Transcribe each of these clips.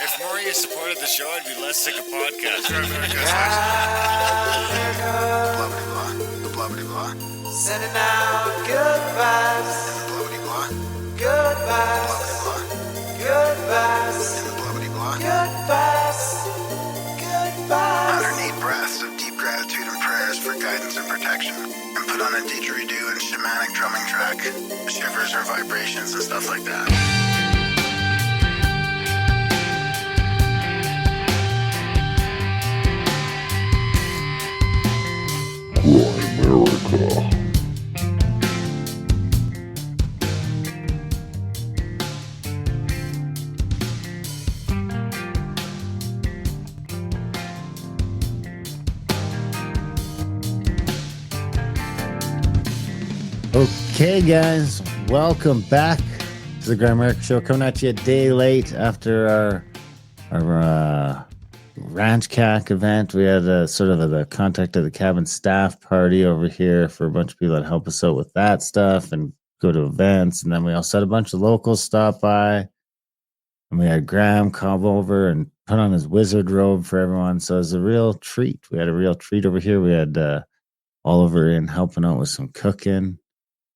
If more of you supported the show, I'd be less sick of podcasts. The blah blah blah. Sending out good vibes. The blah blah blah. Good vibes. Good vibes. The blah blah blah. Good vibes. Good vibes. 108 breaths of deep gratitude and prayers for guidance and protection. And put on a didgeridoo and shamanic drumming track. Shivers or vibrations and stuff like that. Okay, guys, welcome back to the Grand America Show. Coming at you a day late after our Ranch Cack event. We had the contact of the cabin staff party over here for a bunch of people that help us out with that stuff and go to events. And then we also had a bunch of locals stop by. And we had Graham come over and put on his wizard robe for everyone. So it was a real treat. We had a real treat over here. We had Oliver in helping out with some cooking.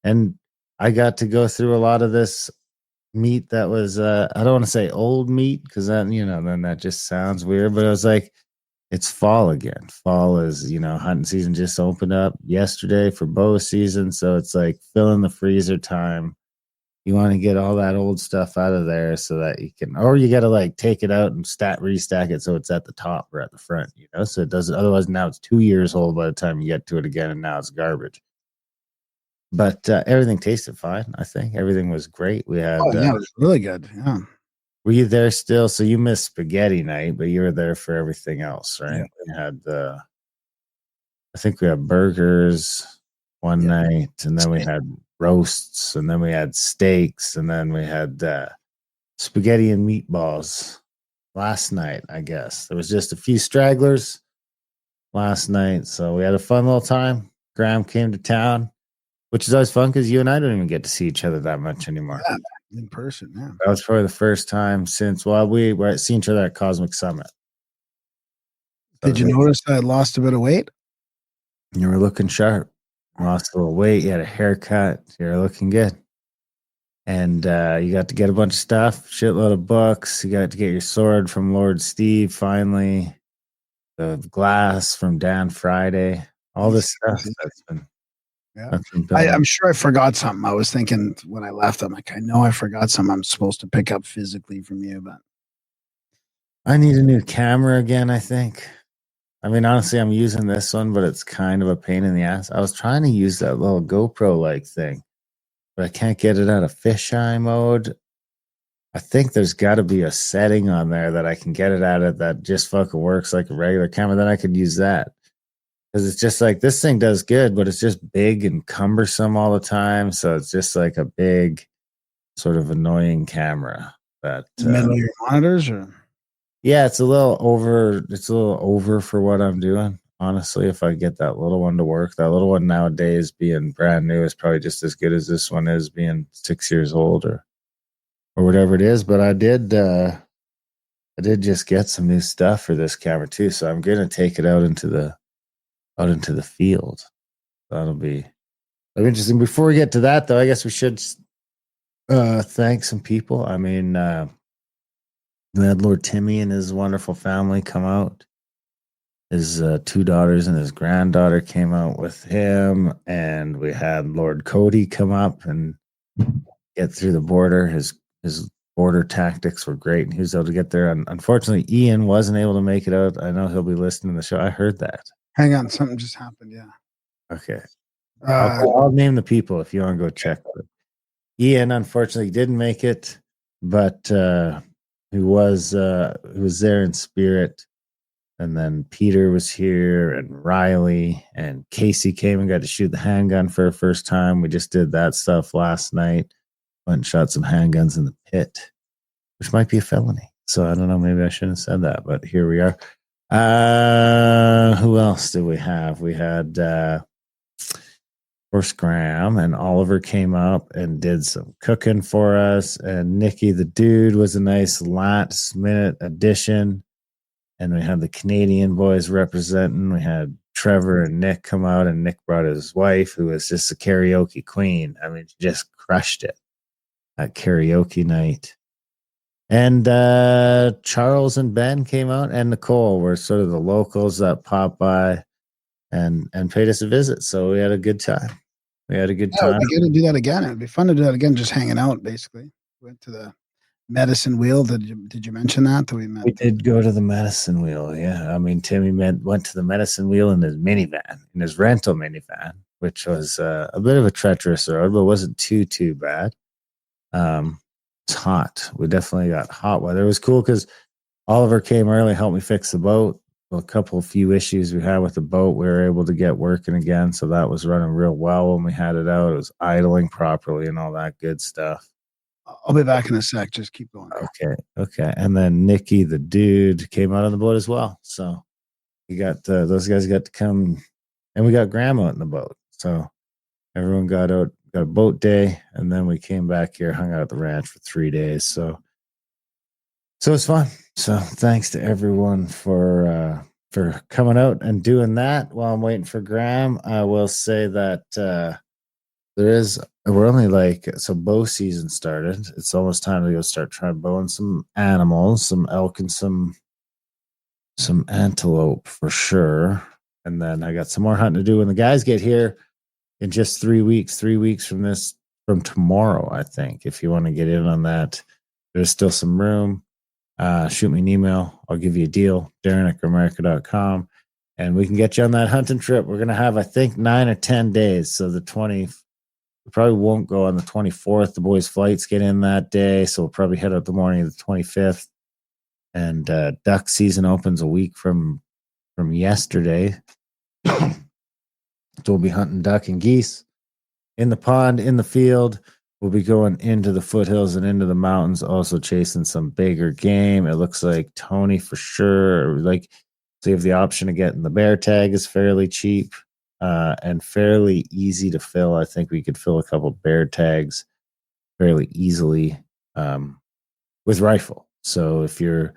And I got to go through a lot of this meat that was, I don't want to say old meat because then that just sounds weird. But I was like, it's fall again. Fall is, hunting season just opened up yesterday for bow season. So it's like fill in the freezer time. You want to get all that old stuff out of there so that you can, or you got to like take it out and restack it so it's at the top or at the front, so it doesn't, otherwise now it's 2 years old by the time you get to it again and now it's garbage. But everything tasted fine. I think everything was great. We had. It was really good. Yeah. Were you there still? So you missed spaghetti night, but you were there for everything else, right? Yeah. We had I think we had burgers one night, and then we had roasts, and then we had steaks, and then we had spaghetti and meatballs last night. I guess there was just a few stragglers last night, so we had a fun little time. Graham came to town. Which is always fun because you and I don't even get to see each other that much anymore. Yeah, in person, yeah. That was probably the first time since, we were seeing each other at Cosmic Summit. Did you notice I lost a bit of weight? You were looking sharp. Lost a little weight. You had a haircut. You were looking good. And you got to get a bunch of stuff, shitload of books. You got to get your sword from Lord Steve finally. The glass from Dan Friday. All this stuff that's been... Yeah, I'm sure I forgot something. I was thinking when I left, I'm like, I know I forgot something I'm supposed to pick up physically from you, but I need a new camera again, I think. I mean, honestly, I'm using this one, but it's kind of a pain in the ass. I was trying to use that little GoPro-like thing, but I can't get it out of fisheye mode. I think there's got to be a setting on there that I can get it out of that just fucking works like a regular camera. Then I could use that. Because it's just like this thing does good, but it's just big and cumbersome all the time. So it's just like a big, sort of annoying camera. That middle of your monitors, or yeah, it's a little over. It's a little over for what I'm doing. Honestly, if I get that little one to work, that little one nowadays being brand new is probably just as good as this one is being 6 years old or whatever it is. But I did just get some new stuff for this camera too. So I'm gonna take it out into the field. That'll be interesting. Before we get to that, though, I guess we should thank some people. I mean, we had Lord Timmy and his wonderful family come out. His 2 daughters and his granddaughter came out with him, and we had Lord Cody come up and get through the border. His border tactics were great, and he was able to get there. And unfortunately, Ian wasn't able to make it out. I know he'll be listening to the show. I heard that. Hang on, something just happened. Yeah. Okay. I'll name the people if you want to go check. But Ian unfortunately didn't make it, but he was there in spirit. And then Peter was here, and Riley and Casey came and got to shoot the handgun for the first time. We just did that stuff last night. Went and shot some handguns in the pit, which might be a felony. So I don't know. Maybe I shouldn't have said that, but here we are. Who else did we have? We had course, Graham and Oliver came up and did some cooking for us. And Nikki, the dude, was a nice last minute addition. And we had the Canadian boys representing. We had Trevor and Nick come out, and Nick brought his wife, who was just a karaoke queen. I mean, she just crushed it at karaoke night. And Charles and Ben came out, and Nicole were sort of the locals that popped by and paid us a visit. So we had a good time. Yeah, it'd be good to do that again. It'd be fun to do that again, just hanging out, basically. Went to the Medicine Wheel. Did you mention that we met? We did go to the Medicine Wheel, yeah. I mean, Timmy went to the Medicine Wheel in his minivan, in his rental minivan, which was a bit of a treacherous road, but wasn't too bad. It's hot. We definitely got hot weather. It was cool because Oliver came early, helped me fix the boat. A few issues we had with the boat, we were able to get working again. So that was running real well when we had it out. It was idling properly and all that good stuff. I'll be back in a sec. Just keep going. Okay. And then Nikki, the dude, came out on the boat as well. So we got those guys got to come, and we got Graham out in the boat. So everyone got out, got a boat day, and then we came back here, hung out at the ranch for 3 days. So it's fun. So thanks to everyone for coming out and doing that. While I'm waiting for Graham, I will say that we're only bow season started. It's almost time to go start trying bowing some animals, some elk and some antelope for sure. And then I got some more hunting to do when the guys get here in just 3 weeks. 3 weeks from tomorrow, I think. If you want to get in on that, there's still some room. Shoot me an email. I'll give you a deal. Darren@grimerica.com. And we can get you on that hunting trip. We're going to have, I think, 9 or 10 days. So we probably won't go on the 24th. The boys' flights get in that day. So we'll probably head out the morning of the 25th. And duck season opens a week from yesterday. So we'll be hunting duck and geese in the pond, in the field. We'll be going into the foothills and into the mountains, also chasing some bigger game. It looks like Tony for sure. So you have the option of getting the bear tag is fairly cheap and fairly easy to fill. I think we could fill a couple bear tags fairly easily with rifle. So if you're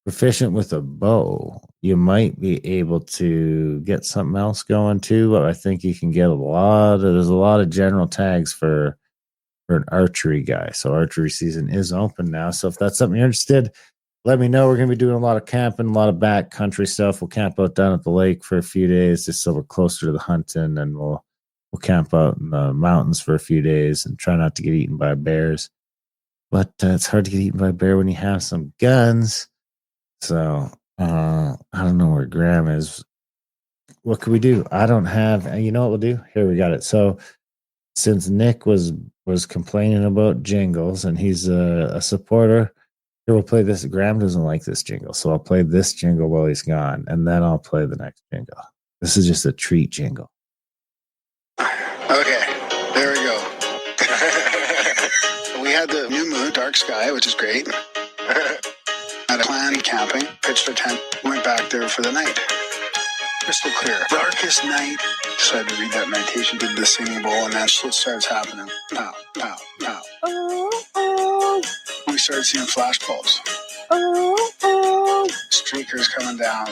proficient with a bow, you might be able to get something else going too. But I think you can get there's a lot of general tags for an archery guy. So archery season is open now. So if that's something you're interested, let me know. We're going to be doing a lot of camping, a lot of backcountry stuff. We'll camp out down at the lake for a few days just so we're closer to the hunting, and we'll camp out in the mountains for a few days and try not to get eaten by bears. But it's hard to get eaten by a bear when you have some guns. So I don't know where Graham is. What could we do? I don't have, you know what we'll do? Here, we got it. So since Nick was complaining about jingles and he's a supporter, here we'll play this. Graham doesn't like this jingle, so I'll play this jingle while he's gone, and then I'll play the next jingle. This is just a treat jingle. Okay, there we go. We had the new moon, dark sky, which is great. Had a planned camping, pitched a tent, went back there for the night. Crystal clear. Darkest night. Decided to read that meditation, did the singing bowl, and that shit starts happening. Pow, pow, pow. We started seeing flash bulbs. Streakers coming down.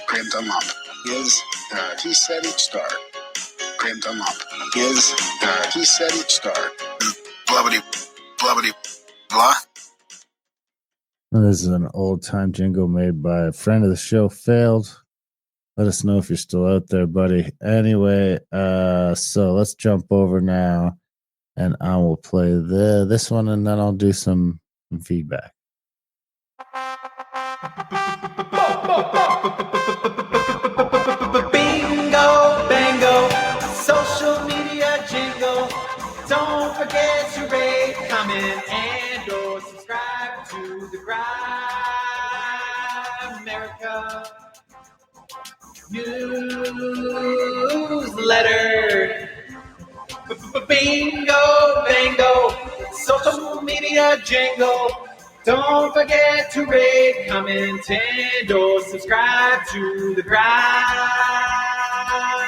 Graham Dunlop is he said each star. Graham Dunlop is he said each star. Blubbity, blubbity, blah. This is an old time jingle made by a friend of the show, Failed. Let us know if you're still out there, buddy. Anyway, so let's jump over now, and I will play this one, and then I'll do some feedback. Bingo, bango, social media jingle. Don't forget to rate, comment, and or subscribe to the America newsletter. Bingo, bango, social media jingle. Don't forget to rate, comment, and or subscribe to the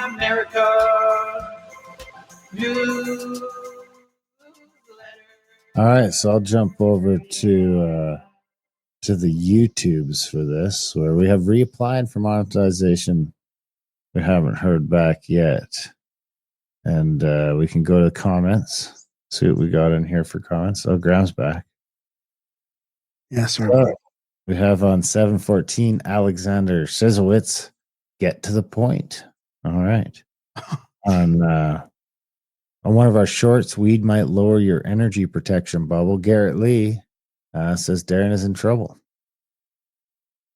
America Newsletter. All right, so I'll jump over to the YouTubes for this, where we have reapplied for monetization. We haven't heard back yet, and we can go to the comments. See what we got in here for comments. Oh, Graham's back. Yes, sir. So, we have on 714 Alexander Szizowitz. Get to the point. All right. On one of our shorts, weed might lower your energy protection bubble. Garrett Lee says Darren is in trouble.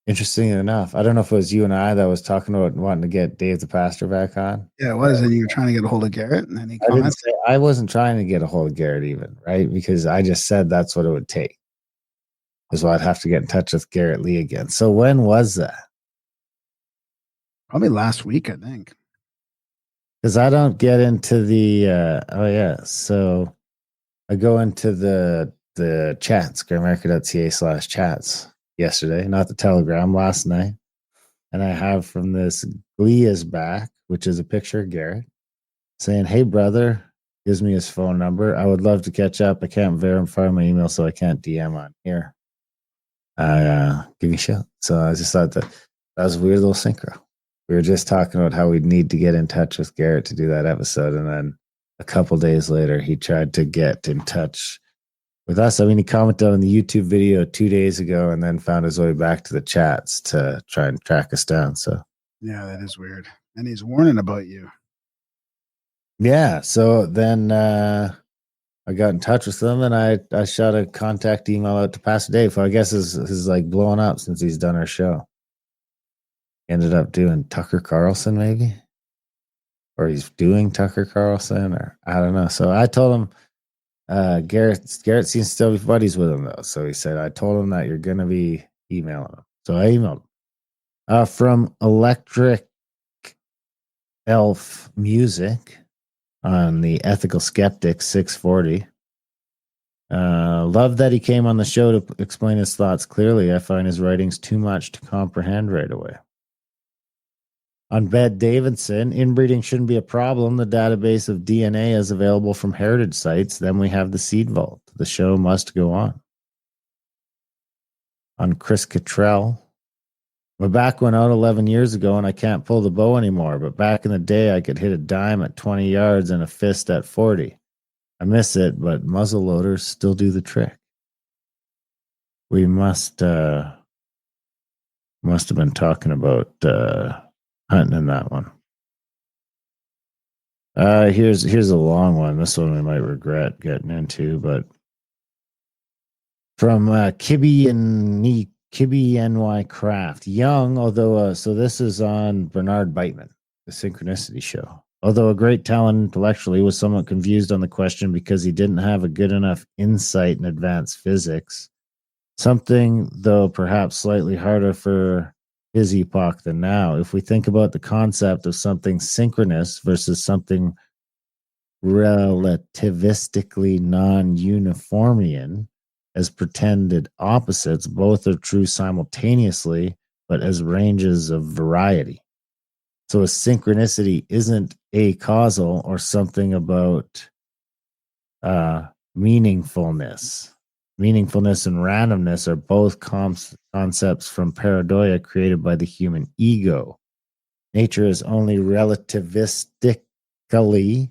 Interesting enough, I don't know if it was you and I that was talking about wanting to get Dave the Pastor back on. Yeah, it was. And you were trying to get a hold of Garrett. And any I didn't comments? say, I wasn't trying to get a hold of Garrett even, right? Because I just said that's what it would take. So I'd have to get in touch with Garrett Lee again. So when was that? Probably last week, I think. Because I don't get into the so I go into the chats, gramerica.ca/chats yesterday, not the Telegram, last night. And I have from this Glee is back, which is a picture of Garrett saying, "Hey brother," gives me his phone number. I would love to catch up. I can't verify my email, so I can't DM on here. Give me a shout. So I just thought that was a weird little synchro. We were just talking about how we'd need to get in touch with Garrett to do that episode. And then a couple days later, he tried to get in touch with us. I mean, he commented on the YouTube video 2 days ago and then found his way back to the chats to try and track us down. So, Yeah, that is weird. And he's warning about you. yeah. So then I got in touch with him and I shot a contact email out to Pastor Dave, who I guess is like blowing up since he's done our show. Ended up doing Tucker Carlson, maybe, or he's doing Tucker Carlson, or I don't know. So I told him, Garrett seems to still be buddies with him though. So he said, I told him that you're gonna be emailing him. So I emailed him. From Electric Elf Music on the Ethical Skeptic 640. Love that he came on the show to explain his thoughts clearly. I find his writings too much to comprehend right away. On Bed Davidson, inbreeding shouldn't be a problem. The database of DNA is available from heritage sites. Then we have the seed vault. The show must go on. On Chris Cottrell, my back went out 11 years ago and I can't pull the bow anymore. But back in the day, I could hit a dime at 20 yards and a fist at 40. I miss it, but muzzle loaders still do the trick. We must have been talking about hunting in that one. Here's a long one. This one we might regret getting into, but from Kibby NY Craft. Young, although so this is on Bernard Beitman, the Synchronicity Show. Although a great talent intellectually, was somewhat confused on the question because he didn't have a good enough insight in advanced physics. Something, though, perhaps slightly harder for his epoch than now. If we think about the concept of something synchronous versus something relativistically non-uniformian as pretended opposites, both are true simultaneously, but as ranges of variety. So a synchronicity isn't acausal or something about meaningfulness. Meaningfulness and randomness are both concepts from pareidoia created by the human ego. Nature is only relativistically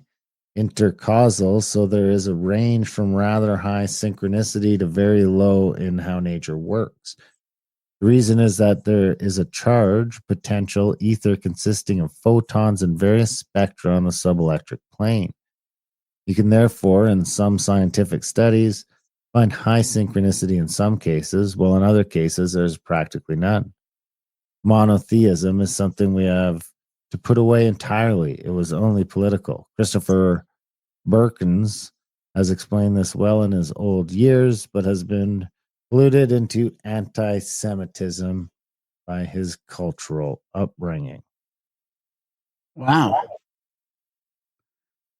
intercausal, so there is a range from rather high synchronicity to very low in how nature works. The reason is that there is a charge, potential, ether consisting of photons and various spectra on the subelectric plane. You can therefore, in some scientific studies, find high synchronicity in some cases, while in other cases there's practically none. Monotheism is something we have to put away entirely. It was only political. Christopher Birkins has explained this well in his old years, but has been polluted into anti-Semitism by his cultural upbringing. Wow.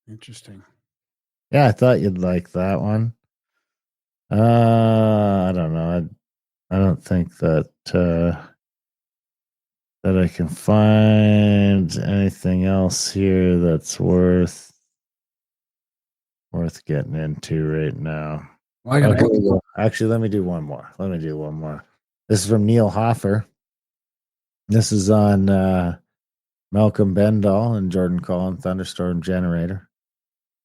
Interesting. Yeah, I thought you'd like that one. I don't know. I don't think that that I can find anything else here that's worth worth getting into right now. Well, I got Okay, well, actually, let me do one more. This is from Neil Hoffer. This is on Malcolm Bendall and Jordan Collin, Thunderstorm Generator.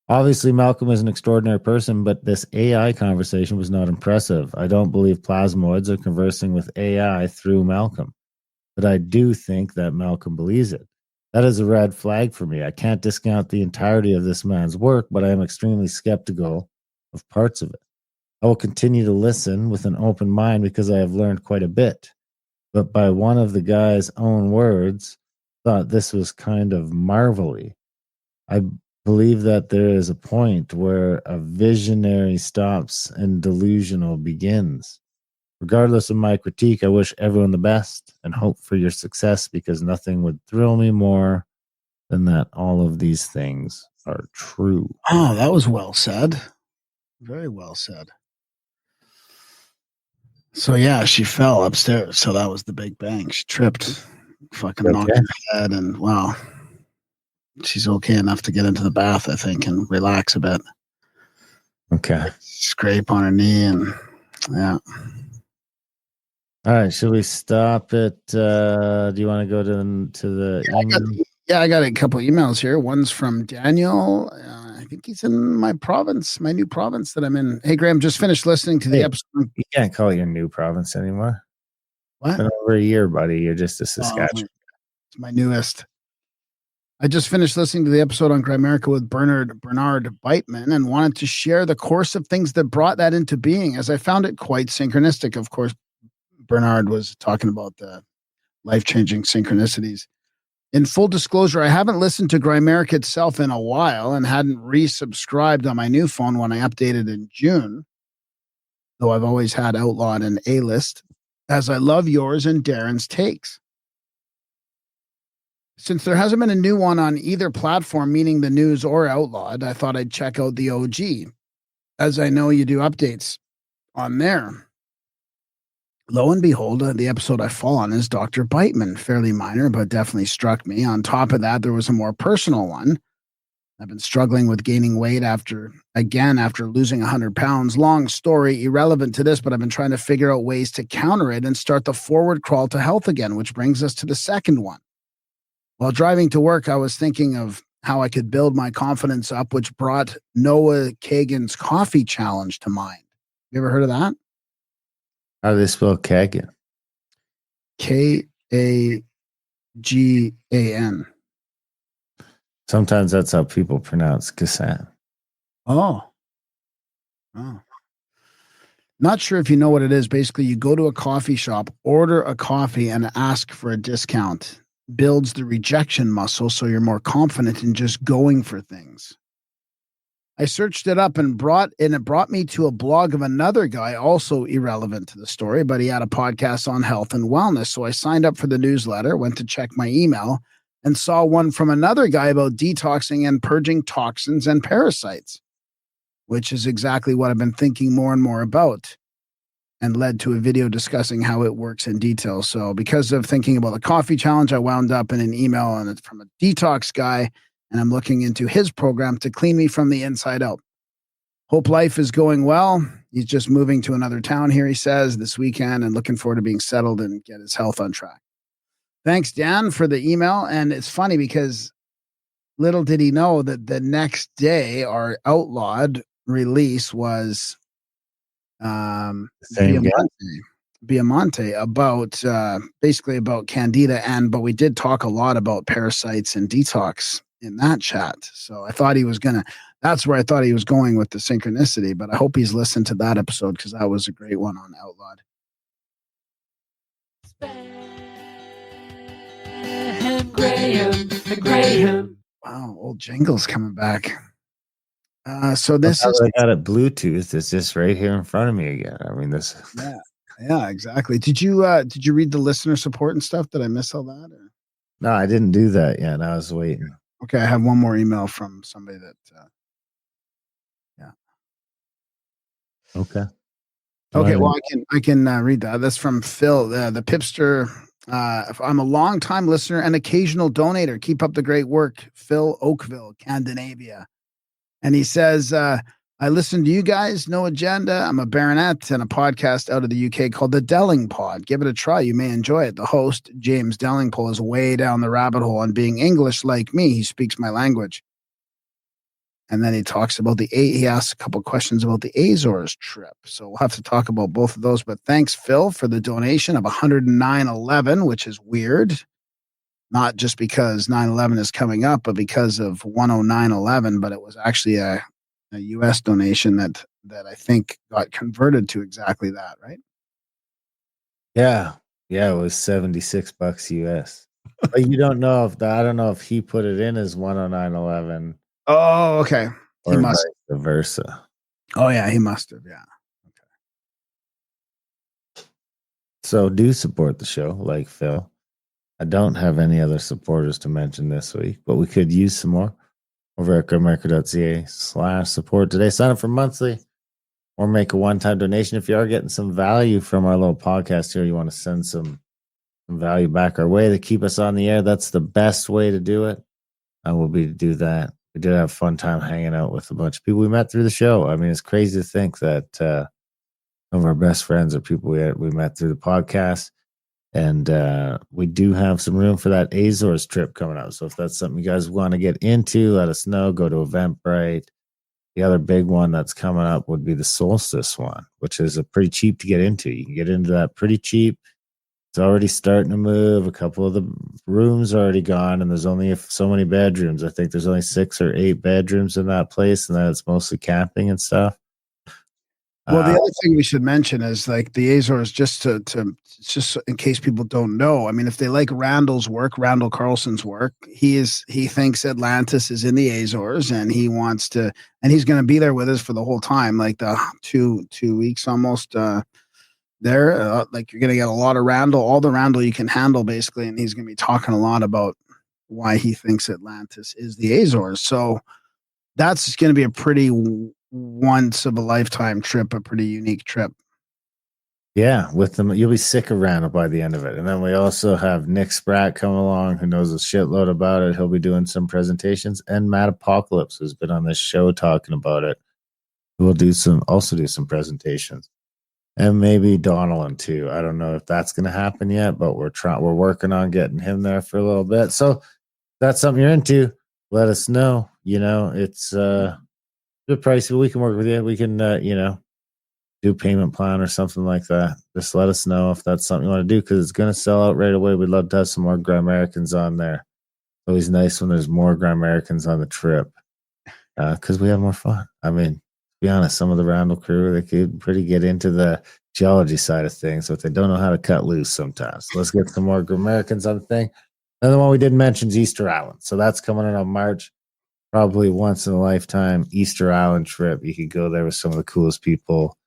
Obviously, Malcolm is an extraordinary person, but this AI conversation was not impressive. I don't believe plasmoids are conversing with AI through Malcolm, but I do think that Malcolm believes it. That is a red flag for me. I can't discount the entirety of this man's work, but I am extremely skeptical of parts of it. I will continue to listen with an open mind because I have learned quite a bit. But by one of the guy's own words, thought this was kind of marvelly. I believe that there is a point where a visionary stops and delusional begins. Regardless of my critique, I wish everyone the best and hope for your success because nothing would thrill me more than that all of these things are true. Oh, that was well said. Very well said. So yeah, she fell upstairs. So that was the big bang. She tripped, fucking knocked her head, and wow. She's okay enough to get into the bath, I think, and relax a bit. Okay. Scrape on her knee and yeah. All right, should we stop it? Do you want to go to the email? I got a couple emails here. One's from Daniel. I think he's in my province, my new province that I'm in. Hey, Graham, just finished listening to the episode. You can't call it your new province anymore. What? It's been over a year, buddy. You're just a Saskatchewan. It's my newest. I just finished listening to the episode on Grimerica with Bernard Beitman and wanted to share the course of things that brought that into being, as I found it quite synchronistic. Of course, Bernard was talking about the life-changing synchronicities. In full disclosure, I haven't listened to Grimerica itself in a while and hadn't resubscribed on my new phone when I updated in June, though I've always had Outlawed and A-List, as I love yours and Darren's takes. Since there hasn't been a new one on either platform, meaning the news or Outlawed, I thought I'd check out the OG, as I know you do updates on there. Lo and behold, the episode I fall on is Dr. Beitman, fairly minor, but definitely struck me. On top of that, there was a more personal one. I've been struggling with gaining weight after losing 100 pounds. Long story, irrelevant to this, but I've been trying to figure out ways to counter it and start the forward crawl to health again, which brings us to the second one. While driving to work, I was thinking of how I could build my confidence up, which brought Noah Kagan's coffee challenge to mind. You ever heard of that? How do they spell Kagan? Kagan. Sometimes that's how people pronounce Kassan. Oh. Not sure if you know what it is. Basically, you go to a coffee shop, order a coffee, and ask for a discount. Builds the rejection muscle so you're more confident in just going for things. I searched it up and it brought me to a blog of another guy, also irrelevant to the story, but he had a podcast on health and wellness. So I signed up for the newsletter, went to check my email, and saw one from another guy about detoxing and purging toxins and parasites, which is exactly what I've been thinking more and more about, and led to a video discussing how it works in detail. So because of thinking about the coffee challenge, I wound up in an email, and it's from a detox guy, and I'm looking into his program to clean me from the inside out. Hope life is going well. He's just moving to another town here, he says, this weekend, and looking forward to being settled and get his health on track. Thanks, Dan, for the email. And it's funny because little did he know that the next day our Outlawed release was Biamonte about basically about Candida, but we did talk a lot about parasites and detox in that chat. So I thought that's where I thought he was going with the synchronicity, but I hope he's listened to that episode because that was a great one on Outlawed. Graham. Wow, old jingle's coming back. So this is I got it Bluetooth. It's just right here in front of me again. I mean, this. Yeah, exactly. Did you read the listener support and stuff? Did I miss all that? Or? No, I didn't do that yet. I was waiting. Okay, I have one more email from somebody that. Okay. Okay, well, I can read that. That's from Phil, the Pipster. I'm a long-time listener and occasional donator. Keep up the great work, Phil Oakville, Scandinavia. And he says, I listen to you guys, No Agenda. I'm a baronet and a podcast out of the UK called The Delling Pod. Give it a try. You may enjoy it. The host, James Dellingpole, is way down the rabbit hole on being English like me. He speaks my language. And then he talks about he asks a couple questions about the Azores trip. So we'll have to talk about both of those. But thanks, Phil, for the donation of 109.11, which is weird. Not just because 9/11 is coming up, but because of 109.11. But it was actually a U.S. donation that I think got converted to exactly that, right? Yeah. Yeah, it was $76 US. But you don't know I don't know if he put it in as 109.11 Oh, okay. He or must. vice versa. Oh, yeah, he must have. Yeah. So do support the show like Phil. I don't have any other supporters to mention this week, but we could use some more over at grimerica.ca/support today. Sign up for monthly or make a one-time donation. If you are getting some value from our little podcast here, you want to send some value back our way to keep us on the air, that's the best way to do it. I will be to do that. We did have a fun time hanging out with a bunch of people we met through the show. I mean, it's crazy to think that some of our best friends are people we met through the podcast. And we do have some room for that Azores trip coming up. So if that's something you guys want to get into, let us know. Go to Eventbrite. The other big one that's coming up would be the Solstice one, which is a pretty cheap to get into. You can get into that pretty cheap. It's already starting to move. A couple of the rooms are already gone, and there's only so many bedrooms. I think there's only 6 or 8 bedrooms in that place, and then it's mostly camping and stuff. Well, the other thing we should mention is like the Azores, just just in case people don't know. I mean, if they like Randall Carlson's work, he thinks Atlantis is in the Azores, and he wants to, and he's going to be there with us for the whole time, like the 2 weeks almost. There, like you're going to get a lot of Randall, all the Randall you can handle, basically, and he's going to be talking a lot about why he thinks Atlantis is the Azores. So that's going to be a pretty once of a lifetime trip, a pretty unique trip. Yeah, with them, you'll be sick of Randall by the end of it. And then we also have Nick Spratt coming along, who knows a shitload about it. He'll be doing some presentations, and Matt Apocalypse, who's been on this show talking about it. We'll do some presentations, and maybe Donaldin too. I don't know if that's going to happen yet, but we're working on getting him there for a little bit. So if that's something you're into, let us know. You know, it's a bit pricey, but we can work with you. We can, do payment plan or something like that. Just let us know if that's something you want to do, because it's going to sell out right away. We'd love to have some more Grimericans on there. Always nice when there's more Grimericans on the trip, because we have more fun. I mean, to be honest, some of the Randall crew, they could pretty get into the geology side of things, but they don't know how to cut loose sometimes. So let's get some more Grimericans on the thing. Another one we didn't mention is Easter Island. So that's coming in on March. Probably once in a lifetime Easter Island trip. You could go there with some of the coolest people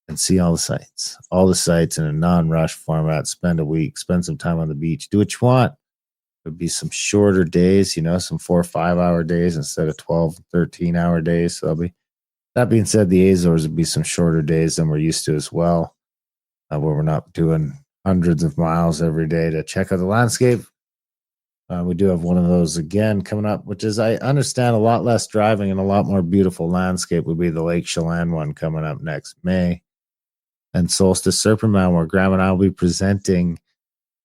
and see all the sites in a non-rush format. Spend a week, spend some time on the beach, do what you want. There'd be some shorter days, some 4 or 5 hour days instead of 12, 13-hour days. So that being said, the Azores would be some shorter days than we're used to as well, where we're not doing hundreds of miles every day to check out the landscape. We do have one of those again coming up, which is, I understand, a lot less driving and a lot more beautiful landscape would be the Lake Chelan one coming up next May. And Solstice Serpent Mound, where Graham and I will be presenting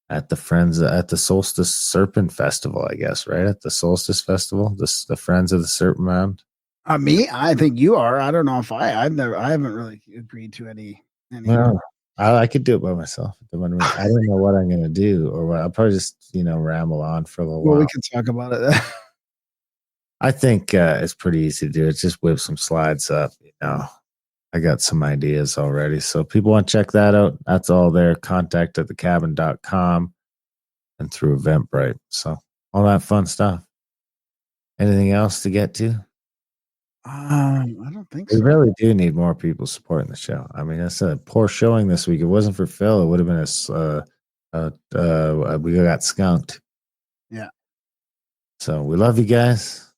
at the Solstice Serpent Festival, I guess, right? At the Solstice Festival, the Friends of the Serpent Mound. Me, I think you are. I don't know if I haven't really agreed to any. No, I could do it by myself. I don't know what I'm going to do, or what. I'll probably just, ramble on for a little while. We can talk about it. I think it's pretty easy to do. It's just whip some slides up, I got some ideas already. So people want to check that out. That's all there. Contact at thecabin.com and through Eventbrite. So all that fun stuff. Anything else to get to? I don't think so. We really do need more people supporting the show. I mean, it's a poor showing this week. It wasn't for Phil. It would have been we got skunked. Yeah. So we love you guys.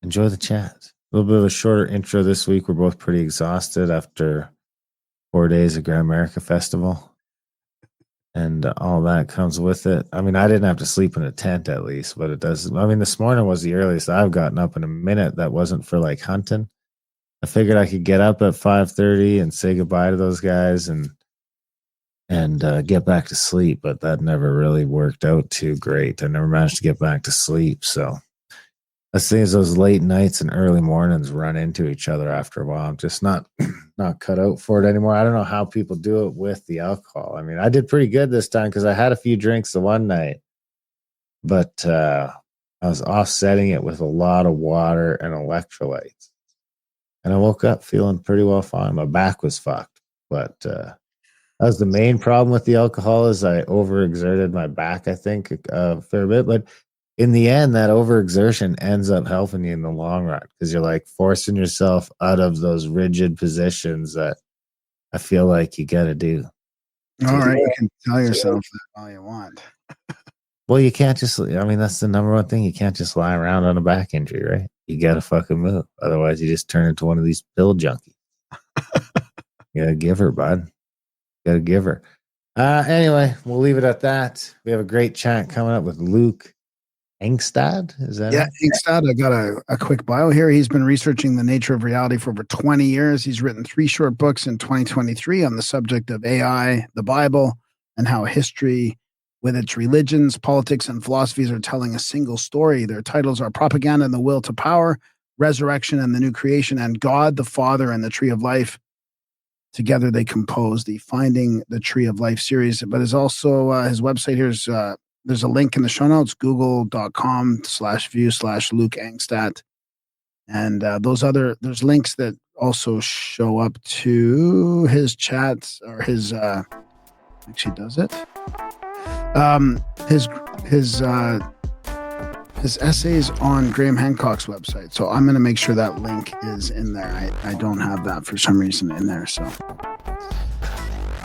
Enjoy the chat. A little bit of a shorter intro this week. We're both pretty exhausted after 4 days of Grimerica Festival. and all that comes with it. I mean, I didn't have to sleep in a tent at least, but it does. I mean, this morning was the earliest I've gotten up in a minute. That wasn't for like hunting. I figured I could get up at 5:30 and say goodbye to those guys and get back to sleep, but that never really worked out too great. I never managed to get back to sleep. So as soon as those late nights and early mornings run into each other after a while, I'm just not not cut out for it anymore. I don't know how people do it with the alcohol. I mean, I did pretty good this time because I had a few drinks the one night, but I was offsetting it with a lot of water and electrolytes. And I woke up feeling pretty well fine. My back was fucked, but that was the main problem with the alcohol is I overexerted my back, I think, a fair bit. But in the end, that overexertion ends up helping you in the long run because you're like forcing yourself out of those rigid positions that I feel like you got to do. All right, you can tell yourself that all you want. Well, you can't just, I mean, that's the number one thing. You can't just lie around on a back injury, right? You got to fucking move. Otherwise, you just turn into one of these pill junkies. You got to give her, bud. Got to give her. Anyway, we'll leave it at that. We have a great chat coming up with Luke Angstadt. Is that Yeah, it? Angstadt. I got a quick bio here. He's been researching the nature of reality for over 20 years. He's written 3 short books in 2023 on the subject of AI, the Bible, and how history, with its religions, politics, and philosophies, are telling a single story. Their titles are Propaganda and the Will to Power, Resurrection and the New Creation, and God, the Father, and the Tree of Life. Together, they compose the Finding the Tree of Life series. But there's also his website here's there's a link in the show notes, google.com/view/Luke Angstadt. And there's links that also show up to his chats or his, actually does it? His essays on Graham Hancock's website. So I'm going to make sure that link is in there. I don't have that for some reason in there. So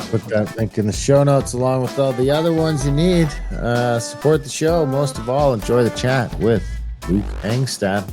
Put that link in the show notes along with all the other ones you need. Support the show. Most of all, enjoy the chat with Luke Angstadt.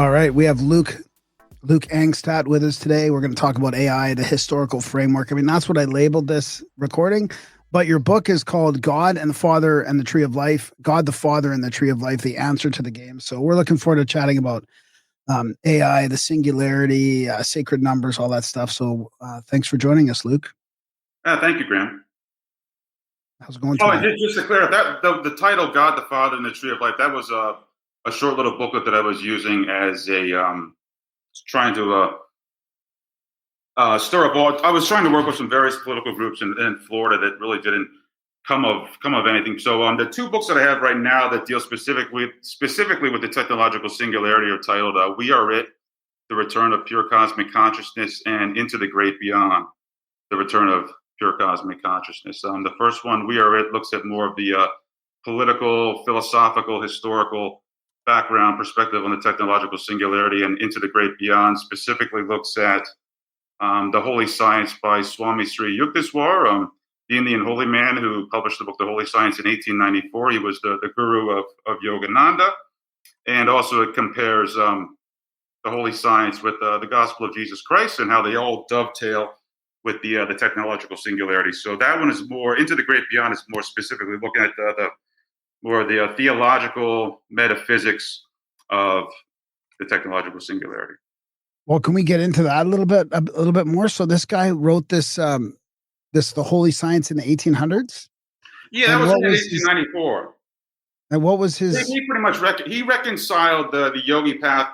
all right, we have Luke Angstadt with us today. We're going to talk about AI, the historical framework. I mean, that's what I labeled this recording. But your book is called God and the Father and the Tree of Life. God, the Father and the Tree of Life, the answer to the game. So we're looking forward to chatting about AI, the singularity, sacred numbers, all that stuff. So thanks for joining us, Luke. Thank you, Graham. How's it going Oh, tonight? and just to clear up, the title "God the Father and the Tree of Life" that was a short little booklet that I was using as a trying to stir up. I was trying to work with some various political groups in Florida that really didn't come of anything. So the 2 books that I have right now that deal specifically with the technological singularity are titled "We Are It: The Return of Pure Cosmic Consciousness" and "Into the Great Beyond: The Return of Pure Cosmic Consciousness." The first one, "We Are It," looks at more of the political, philosophical, historical background perspective on the technological singularity, and "Into the Great Beyond" specifically looks at the Holy Science by Swami Sri Yukteswar, the Indian holy man who published the book The Holy Science in 1894. He was the guru of Yogananda. And also it compares the Holy Science with the Gospel of Jesus Christ and how they all dovetail with the technological singularity. So that one is more "Into the Great Beyond" is more specifically looking at the theological metaphysics of the technological singularity. Well, can we get into that a little bit more? So this guy wrote this, the Holy Science in the 1800s. Yeah, that And was what in was his, 1894. and what was He his, he pretty much he reconciled the yogi path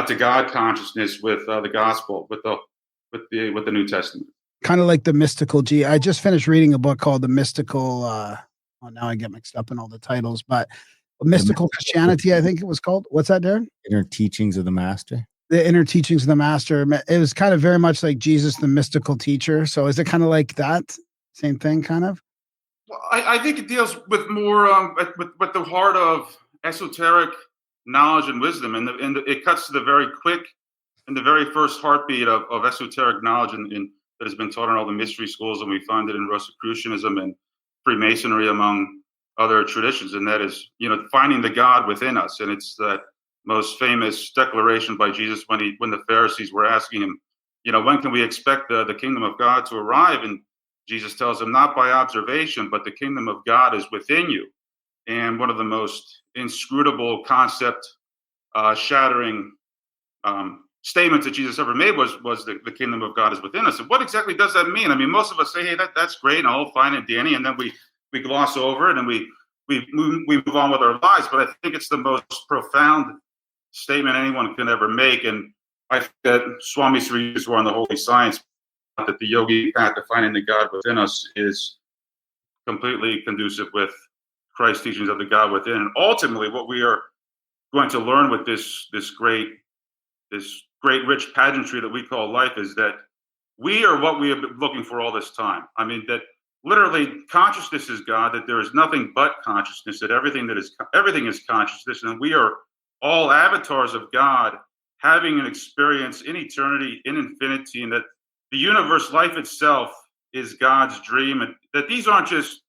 to God consciousness with the gospel, with the New Testament. kind of like the mystical I just finished reading a book called The Mystical, oh, now I get mixed up in all the titles, but Mystical Christianity, I think it was called. What's that, Darren? Inner Teachings of the Master. The Inner Teachings of the Master. It was kind of very much like Jesus, the mystical teacher. So is it kind of like that? Same thing, kind of? Well, I think it deals with more with the heart of esoteric knowledge and wisdom, and it cuts to the very quick and the very first heartbeat of esoteric knowledge that has been taught in all the mystery schools, and we find it in Rosicrucianism and Freemasonry, among other traditions, and that is, finding the God within us. And it's that most famous declaration by Jesus when the Pharisees were asking him, when can we expect the kingdom of God to arrive? And Jesus tells them, not by observation, but the kingdom of God is within you. And one of the most inscrutable concept shattering statements that Jesus ever made was the kingdom of God is within us. And what exactly does that mean? I mean, most of us say, hey, that's great and all fine and dandy, and then we gloss over it and we move on with our lives. But I think it's the most profound statement anyone can ever make. And I think that Swami Sri Yuda's on the Holy Science, that the yogi path to finding the God within us is completely conducive with Christ's teachings of the God within. And ultimately, what we are going to learn with this great rich pageantry that we call life is that we are what we have been looking for all this time. I mean, that literally consciousness is God, that there is nothing but consciousness, that everything is consciousness, and we are all avatars of God having an experience in eternity, in infinity, and that the universe, life itself, is God's dream, and that these aren't just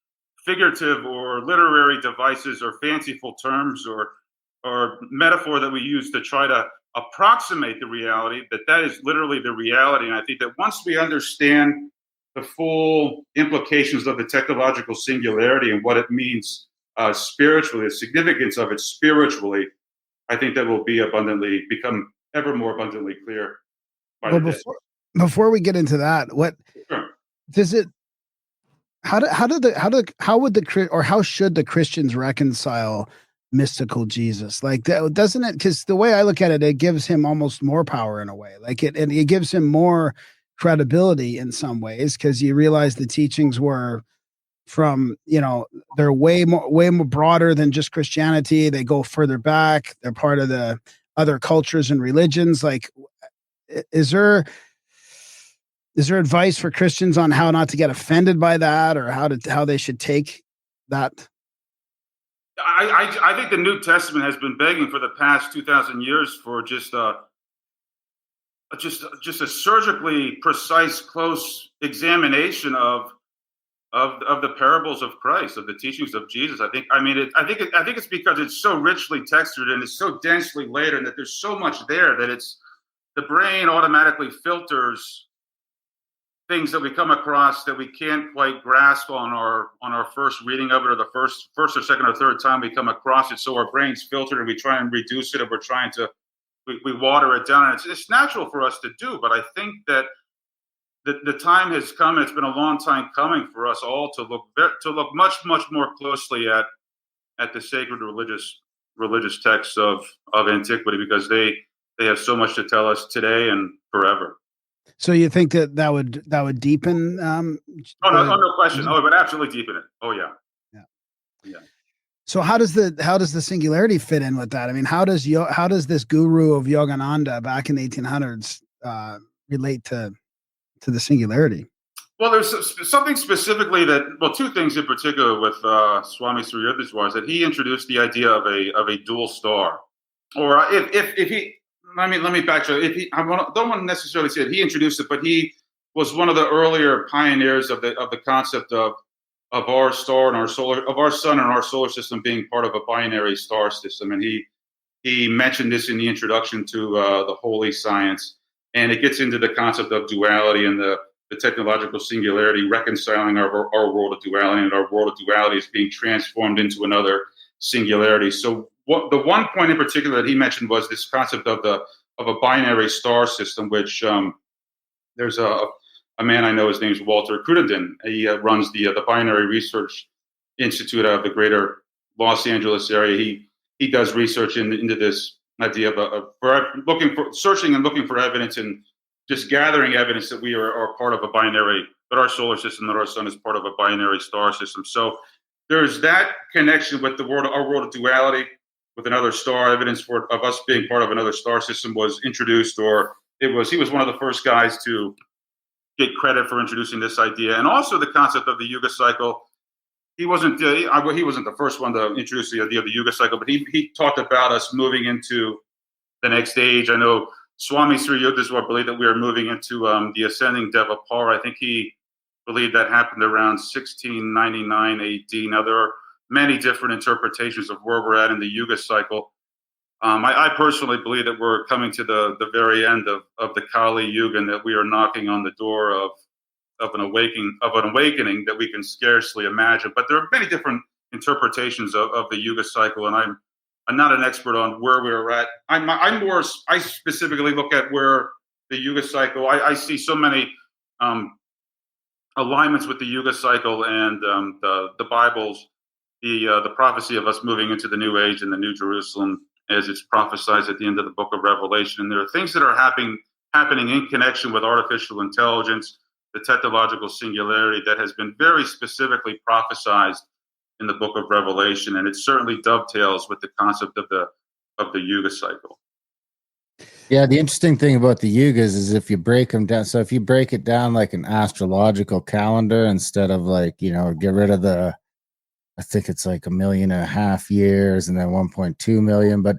figurative or literary devices or fanciful terms or metaphor that we use to try to approximate the reality, that is literally the reality. And I think that once we understand the full implications of the technological singularity and what it means spiritually, the significance of it spiritually, I think that will become ever more abundantly clear. Before we get into that, what Sure. does it? How should the Christians reconcile mystical Jesus? Like, doesn't it? Because the way I look at it, it gives him almost more power in a way. Like it gives him more credibility in some ways, because you realize the teachings were from, they're way more broader than just Christianity. They go further back. They're part of the other cultures and religions. Like, is there advice for Christians on how not to get offended by that, or how they should take that? I think the New Testament has been begging for the past 2,000 years for just a surgically precise, close examination of the parables of Christ, of the teachings of Jesus. I think it's because it's so richly textured and it's so densely layered, and that there's so much there that the brain automatically filters things that we come across that we can't quite grasp on our first reading of it, or the first or second or third time we come across it. So our brain's filtered and we try and reduce it, and we're trying to we water it down. And it's natural for us to do, but I think that the time has come, and it's been a long time coming for us all to look much more closely at the sacred religious texts of antiquity, because they have so much to tell us today and forever. So you think that would deepen? No question. Oh, it would absolutely deepen it. Oh yeah. So how does the singularity fit in with that? I mean, how does this guru of Yogananda back in the 1800s relate to the singularity? Well, there's something specifically two things in particular with Swami Sri Yuda's was that he introduced the idea of a dual star, or if he. Let me backtrack. Don't want to necessarily say that he introduced it, but he was one of the earlier pioneers of the concept of our star and our sun and our solar system being part of a binary star system. And he mentioned this in the introduction to the Holy Science, and it gets into the concept of duality and the technological singularity, reconciling our world of duality, and our world of duality is being transformed into another singularity. So the one point in particular that he mentioned was this concept of a binary star system, which there's a man I know. His name's Walter Crudenden. He runs the Binary Research Institute out of the greater Los Angeles area. He does research into this idea of searching and looking for evidence and just gathering evidence that we are part of a binary, that our solar system, that our sun is part of a binary star system. So there's that connection with our world of duality, with another star. Evidence of us being part of another star system was introduced, or he was one of the first guys to get credit for introducing this idea, and also the concept of the Yuga cycle. He wasn't the first one to introduce the idea of the Yuga cycle, but he talked about us moving into the next age. I know Swami Sri Yukteswar believed that we are moving into the ascending Devapara. I think he believed that happened around 1699 AD. Now, there are many different interpretations of where we're at in the Yuga cycle. I personally believe that we're coming to the very end of the Kali Yuga, and that we are knocking on the door of an awakening that we can scarcely imagine. But there are many different interpretations of the Yuga cycle, and I'm not an expert on where we're at. I specifically look at where the Yuga cycle. I see so many alignments with the Yuga cycle and the Bible's the prophecy of us moving into the New Age and the New Jerusalem, as it's prophesied at the end of the Book of Revelation. And there are things that are happening in connection with artificial intelligence, the technological singularity, that has been very specifically prophesied in the Book of Revelation, and it certainly dovetails with the concept of the Yuga cycle. Yeah, the interesting thing about the yugas is if you break them down. So if you break it down like an astrological calendar, instead of get rid of I think it's like 1.5 million years and then 1.2 million. But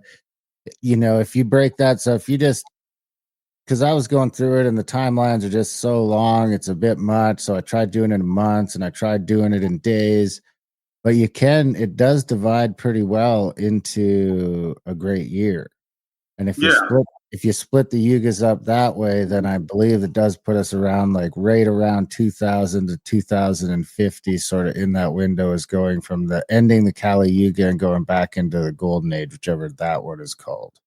if you break that, so if you just, because I was going through it and the timelines are just so long, it's a bit much. So I tried doing it in months and I tried doing it in days. But it does divide pretty well into a great year. And if you split the yugas up that way, then I believe it does put us around right around 2000 to 2050, sort of in that window, is going from the ending the Kali Yuga and going back into the Golden Age, whichever that one is called.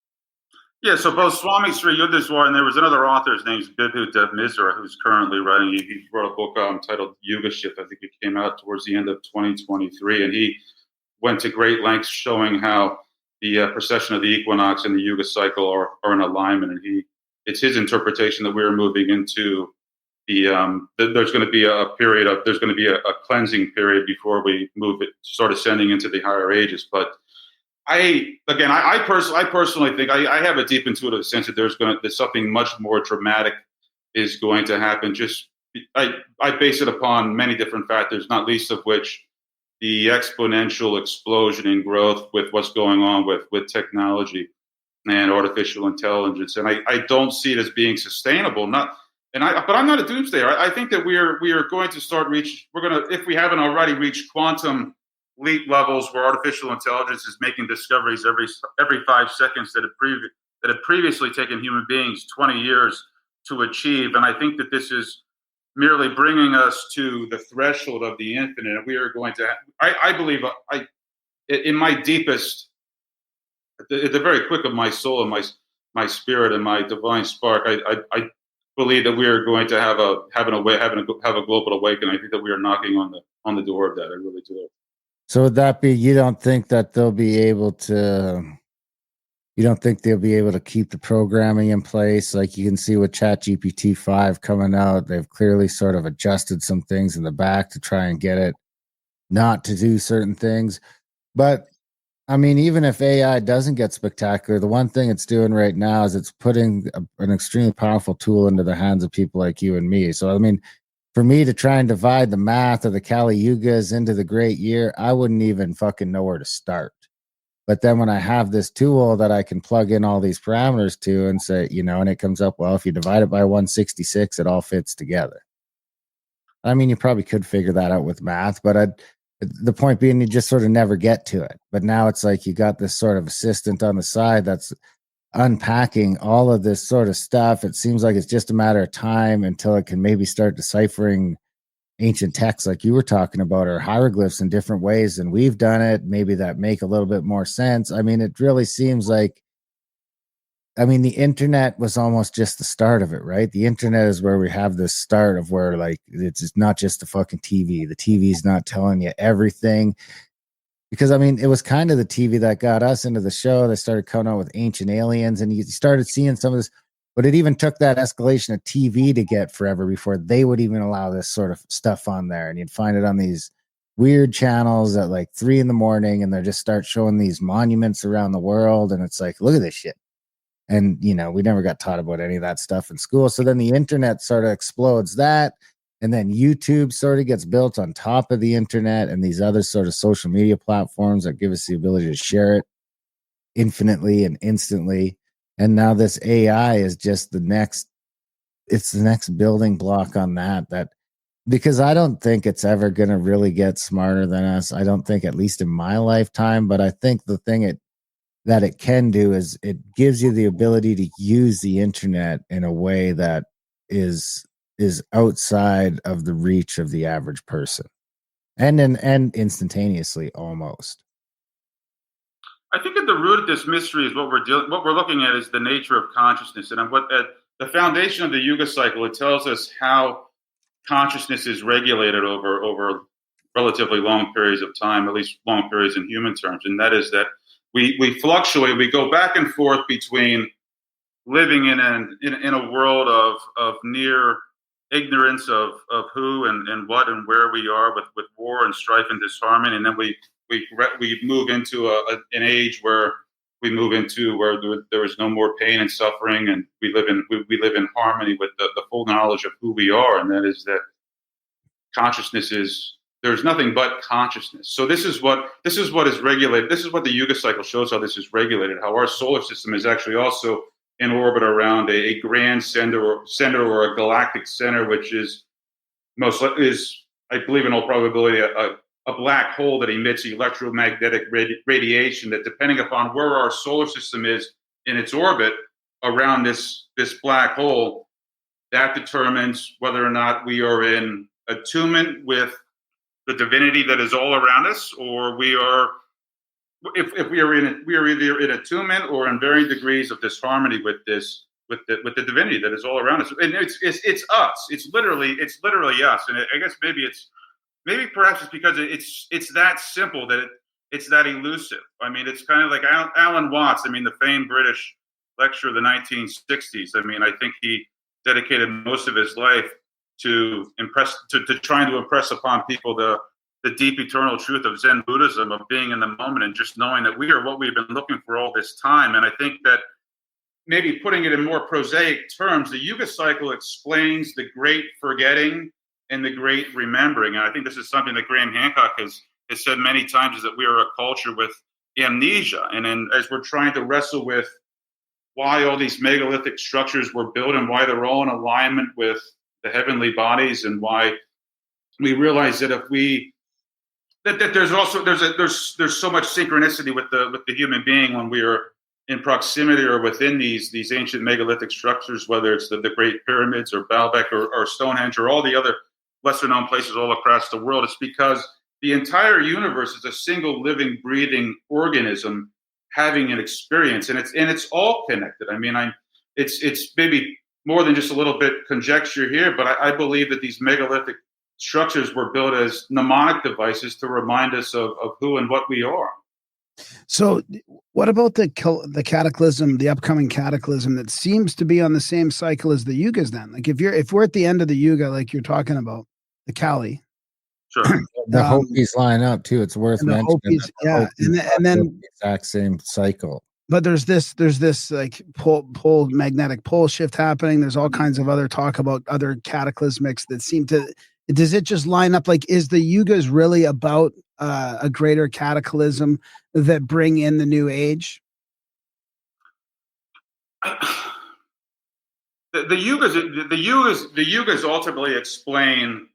Yeah, so both Swami Sri Yukteswar, and there was another author, his name's Bibhu Dev Misra, who's currently writing. He wrote a book titled Yuga Shift. I think it came out towards the end of 2023, and he went to great lengths showing how the precession of the equinox and the Yuga cycle are in alignment. And it's his interpretation that we're moving into there's going to be a cleansing period before we start ascending into the higher ages. But I personally think I have a deep intuitive sense that there's something much more dramatic is going to happen. I base it upon many different factors, not least of which the exponential explosion in growth with what's going on with technology and artificial intelligence. And I don't see it as being sustainable. But I'm not a doomsdayer. I think that we are going to if we haven't already, reached quantum leap levels where artificial intelligence is making discoveries every 5 seconds that had previously taken human beings 20 years to achieve. And I think that this is merely bringing us to the threshold of the infinite. And we are going to, I believe, in my deepest, at the very quick of my soul and my spirit and my divine spark, I believe that we are going to have a global awakening. I think that we are knocking on the door of that. I really do. So would that be, you don't think they'll be able to keep the programming in place? Like you can see with ChatGPT 5 coming out, they've clearly sort of adjusted some things in the back to try and get it not to do certain things. But I mean, even if AI doesn't get spectacular, the one thing it's doing right now is it's putting an extremely powerful tool into the hands of people like you and me. So, I mean, for me to try and divide the math of the Kali Yugas into the great year, I wouldn't even fucking know where to start. But then when I have this tool that I can plug in all these parameters to and say, and it comes up, well, if you divide it by 166, it all fits together. I mean, you probably could figure that out with math, but the point being, you just sort of never get to it. But now it's like you got this sort of assistant on the side that's unpacking all of this sort of stuff. It seems like it's just a matter of time until it can maybe start deciphering ancient texts like you were talking about, or hieroglyphs in different ways than we've done it, maybe that make a little bit more sense. I mean, it really seems like I mean, the internet was almost just the start of it, right? The internet is where we have this start of where, like, it's not just the fucking TV. The TV's not telling you everything. Because, I mean, it was kind of the TV that got us into the show. They started coming out with Ancient Aliens, and you started seeing some of this. But it even took that escalation of TV to get forever before they would even allow this sort of stuff on there. And you'd find it on these weird channels at like 3 a.m, and they just start showing these monuments around the world. And it's like, look at this shit. And, you know, we never got taught about any of that stuff in school. So then the internet sort of explodes that. And then YouTube sort of gets built on top of the internet and these other sort of social media platforms that give us the ability to share it infinitely and instantly. And now this AI is just it's the next building block on that, because I don't think it's ever going to really get smarter than us. I don't think, at least in my lifetime, but I think the thing that it can do is it gives you the ability to use the internet in a way that is outside of the reach of the average person, and instantaneously almost. I think at the root of this mystery is what we're looking at is the nature of consciousness, and what at the foundation of the Yuga cycle, it tells us how consciousness is regulated over relatively long periods of time, at least long periods in human terms, and that is that we fluctuate, we go back and forth between living in a world of near ignorance of who and what and where we are with war and strife and disharmony, and then we move into an age where there is no more pain and suffering, and we live in harmony with the full knowledge of who we are, and that is that consciousness is. There's nothing but consciousness. So this is what is regulated. This is what the Yuga cycle shows, how this is regulated, how our solar system is actually also in orbit around a grand center or a galactic center, which is I believe in all probability a black hole that emits electromagnetic radiation that, depending upon where our solar system is in its orbit around this black hole, that determines whether or not we are in attunement with the divinity that is all around us, or we are either in attunement or in varying degrees of disharmony with the divinity that is all around us. And it's us. It's literally us. And I guess maybe perhaps it's because it's that simple that it's that elusive. I mean, it's kind of like Alan Watts. I mean, the famed British lecturer of the 1960s. I mean, I think he dedicated most of his life to trying to impress upon people the deep eternal truth of Zen Buddhism, of being in the moment and just knowing that we are what we've been looking for all this time. And I think that maybe putting it in more prosaic terms, the Yuga cycle explains the great forgetting and the great remembering. And I think this is something that Graham Hancock has said many times, is that we are a culture with amnesia. And then as we're trying to wrestle with why all these megalithic structures were built and why they're all in alignment with the heavenly bodies, and why we realize that that there's so much synchronicity with the human being when we are in proximity or within these ancient megalithic structures, whether it's the Great Pyramids or Baalbek or Stonehenge or all the other lesser known places all across the world. It's because the entire universe is a single living, breathing organism having an experience, and it's all connected. I mean, it's maybe more than just a little bit conjecture here, but I believe that these megalithic structures were built as mnemonic devices to remind us of who and what we are. So what about the cataclysm, the upcoming cataclysm that seems to be on the same cycle as the Yugas then? Like if we're at the end of the Yuga, like you're talking about, the Kali. Sure. The Hopis line up too. It's worth mentioning. Hopis, yeah. And then the exact same cycle. But there's this like pole magnetic pole shift happening. There's all kinds of other talk about other cataclysmics that seem to. Does it just line up? Like, is the Yugas really about a greater cataclysm that bring in the new age? The Yugas ultimately explain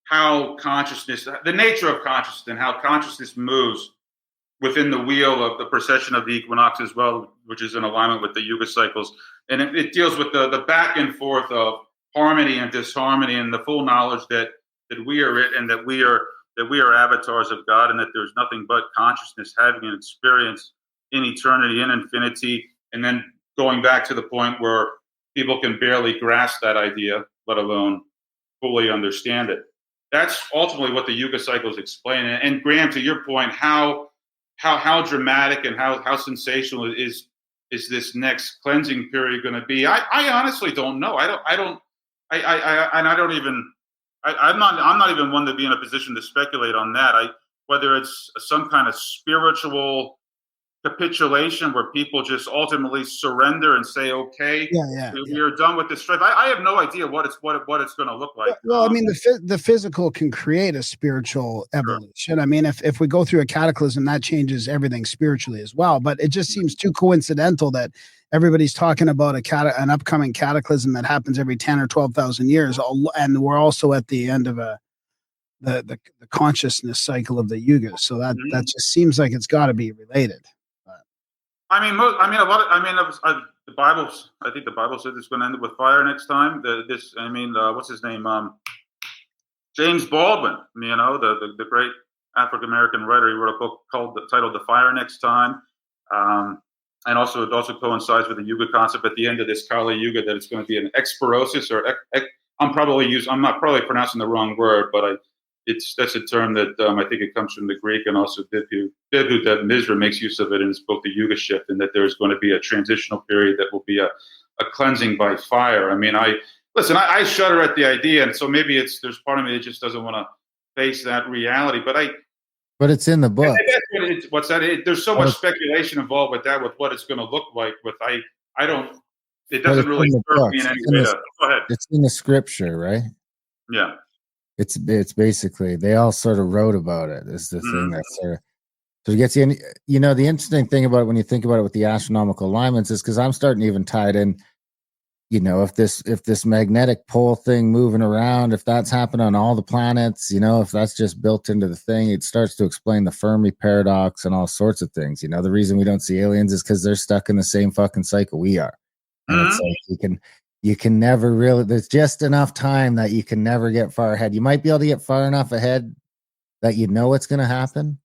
how consciousness, the nature of consciousness, and how consciousness moves within the wheel of the precession of the equinox as well, which is in alignment with the Yuga cycles. And it deals with the back and forth of harmony and disharmony, and the full knowledge that we are it, and that we are avatars of God, and that there's nothing but consciousness having an experience in eternity, in infinity, and then going back to the point where people can barely grasp that idea, let alone fully understand it. That's ultimately what the Yuga cycles explain. And Graham, to your point, how dramatic and how sensational is this next cleansing period going to be? I honestly don't know. I'm not even one to be in a position to speculate on that. Whether it's some kind of spiritual capitulation where people just ultimately surrender and say, "Okay, we're done with this strife." I have no idea what it's going to look like. Well, I mean, the physical can create a spiritual evolution. Sure. I mean, if we go through a cataclysm, that changes everything spiritually as well. But it just seems too coincidental that everybody's talking about an upcoming cataclysm that happens every 10 or 12,000 years, and we're also at the end of the consciousness cycle of the Yuga. So that just seems like it's got to be related. The Bible. I think the Bible says it's going to end with fire next time. What's his name? James Baldwin. The great African American writer. He wrote a book titled "The Fire Next Time," and also it also coincides with the Yuga concept at the end of this Kali Yuga that it's going to be an expirosis I'm not probably pronouncing the wrong word, but that's a term that I think it comes from the Greek, and also Bibhu Mizra makes use of it in his book, The Yuga Shift, and that there's going to be a transitional period that will be a cleansing by fire. I mean, I shudder at the idea, and so maybe there's part of me that just doesn't want to face that reality. But it's in the book. There's so much speculation involved with that, with what it's going to look like. It doesn't really serve me in any way. Go ahead. It's in the scripture, right? Yeah. It's basically, they all sort of wrote about it. Is the thing that sort of, so it gets you in. The interesting thing about it, when you think about it with the astronomical alignments, is because I'm starting to even tie it in. If this magnetic pole thing moving around, if that's happening on all the planets, if that's just built into the thing, it starts to explain the Fermi paradox and all sorts of things. The reason we don't see aliens is because they're stuck in the same fucking cycle we are. And it's like you can never really, there's just enough time that you can never get far ahead. You might be able to get far enough ahead that what's going to happen,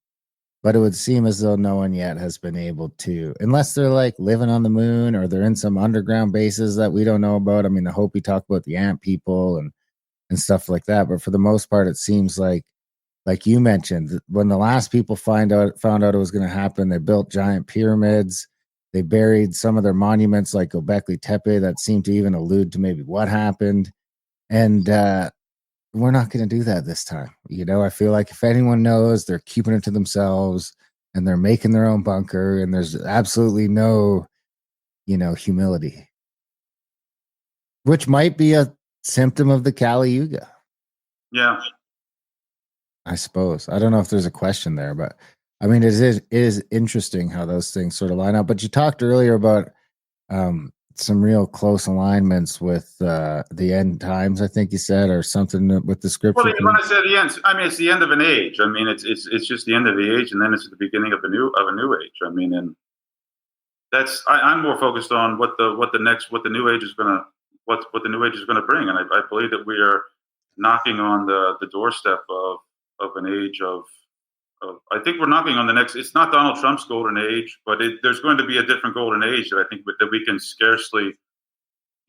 but it would seem as though no one yet has been able to, unless they're like living on the moon or they're in some underground bases that we don't know about. I mean, the Hopi talk about the ant people and stuff like that, but for the most part, it seems like you mentioned, when the last people found out it was going to happen, they built giant pyramids. They buried some of their monuments like Göbekli Tepe that seemed to even allude to maybe what happened. And we're not going to do that this time. I feel like if anyone knows, they're keeping it to themselves and they're making their own bunker, and there's absolutely no, humility, which might be a symptom of the Kali Yuga. Yeah. I suppose. I don't know if there's a question there, but I mean, it is interesting how those things sort of line up. But you talked earlier about some real close alignments with the end times, I think you said, or something with the scripture. Well, when I said the end, I mean, it's the end of an age. I mean, it's just the end of the age, and then it's the beginning of a new age. I mean, and I'm more focused on what the new age is gonna bring, and I believe that we are knocking on the doorstep of an age of. I think we're knocking on the next. It's not Donald Trump's golden age, but there's going to be a different golden age that I think that we can scarcely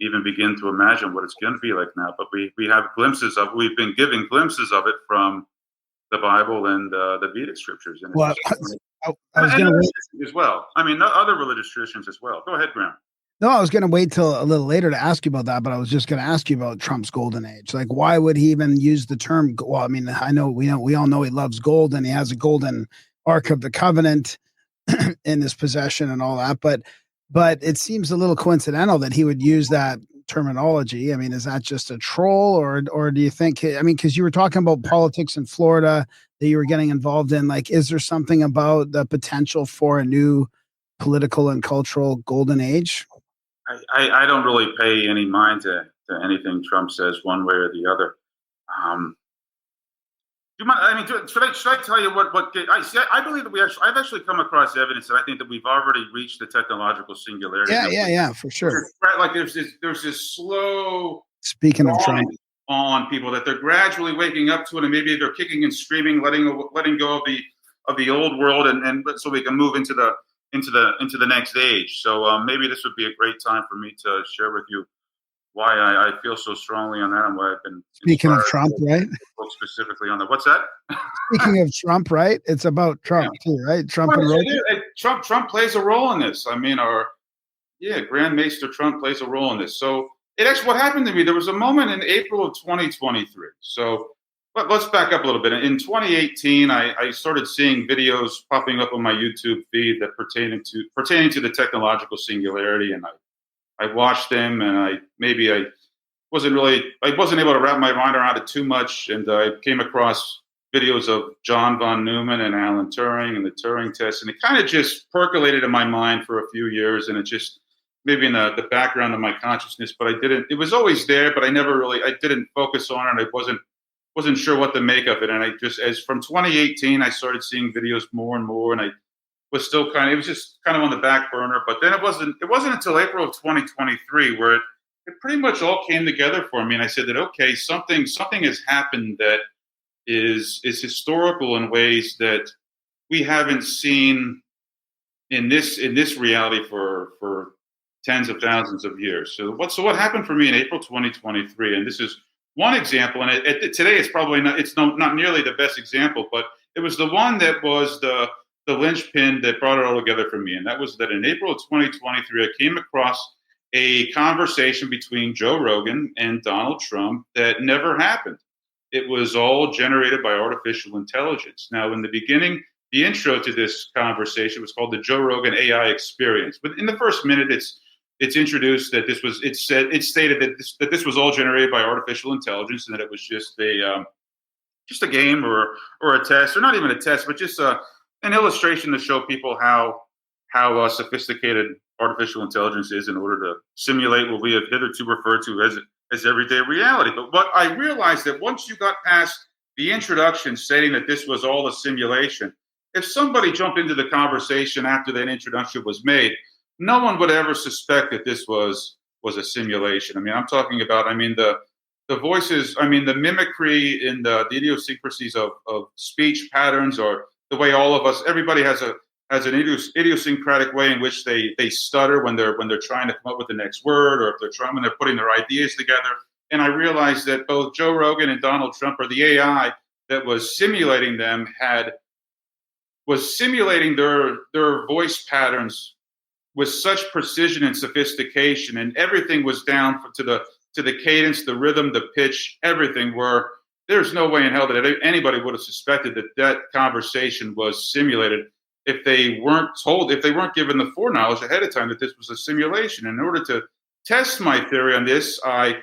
even begin to imagine what it's going to be like now. But we have glimpses of. We've been giving glimpses of it from the Bible and the Vedic scriptures. And well, I was going to wait as well. I mean, other religious traditions as well. Go ahead, Graham. No, I was going to wait till a little later to ask you about that, but I was just going to ask you about Trump's golden age. Like, why would he even use the term? Well, I mean, we all know he loves gold, and he has a golden Ark of the Covenant in his possession and all that. But it seems a little coincidental that he would use that terminology. I mean, is that just a troll, or do you think? I mean, because you were talking about politics in Florida that you were getting involved in. Like, is there something about the potential for a new political and cultural golden age? I don't really pay any mind to anything Trump says one way or the other. Do you mind? I mean, should I tell you what I believe that I've actually come across evidence that I think that we've already reached the technological singularity. Yeah, for sure. Right, like there's this slow. Speaking of Trump, on people that they're gradually waking up to it, and maybe they're kicking and screaming, letting go of the old world, and so we can move into the into the next age. So maybe this would be a great time for me to share with you why I feel so strongly on that and why I've been Speaking of inspired Trump, to right? book specifically on that. What's that? Speaking of Trump, right? It's about Trump too, right? Trump and Rogan. Trump plays a role in this. I mean, Grand Maester Trump plays a role in this. So what happened to me. There was a moment in April of 2023. So let's back up a little bit. In 2018, I started seeing videos popping up on my YouTube feed that pertaining to the technological singularity, and I watched them, and I wasn't able to wrap my mind around it too much, and I came across videos of John von Neumann and Alan Turing and the Turing test, and it kind of just percolated in my mind for a few years, and it just maybe in the background of my consciousness, but it was always there, but I didn't focus on it. I wasn't sure what to make of it, and as from 2018, I started seeing videos more and more, and I was still it was just kind of on the back burner. But then it wasn't until April of 2023 where it pretty much all came together for me. And I said that, okay, something has happened that is historical in ways that we haven't seen in this reality for tens of thousands of years. So what happened for me in April 2023? And this is one example. And today it's probably not nearly the best example, but it was the one that was the linchpin that brought it all together for me. And that was that in April of 2023, I came across a conversation between Joe Rogan and Donald Trump that never happened. It was all generated by artificial intelligence. Now, in the beginning, the intro to this conversation was called the Joe Rogan AI Experience. But in the first minute, it's introduced that it stated that this was all generated by artificial intelligence, and that it was just a game or a test, or not even a test, but just an illustration to show people how sophisticated artificial intelligence is in order to simulate what we have hitherto referred to as everyday reality. But what I realized that once you got past the introduction stating that this was all a simulation, if somebody jumped into the conversation after that introduction was made, no one would ever suspect that this was a simulation. I mean, I'm talking about, the voices, the mimicry in the idiosyncrasies of speech patterns, or the way everybody has an idiosyncratic way in which they stutter when they're trying to come up with the next word, or when they're putting their ideas together. And I realized that both Joe Rogan and Donald Trump, or the AI that was simulating them, was simulating their voice patterns with such precision and sophistication, and everything was down to the cadence, the rhythm, the pitch, everything, where there's no way in hell that anybody would have suspected that conversation was simulated if they weren't given the foreknowledge ahead of time that this was a simulation. In order to test my theory on this, I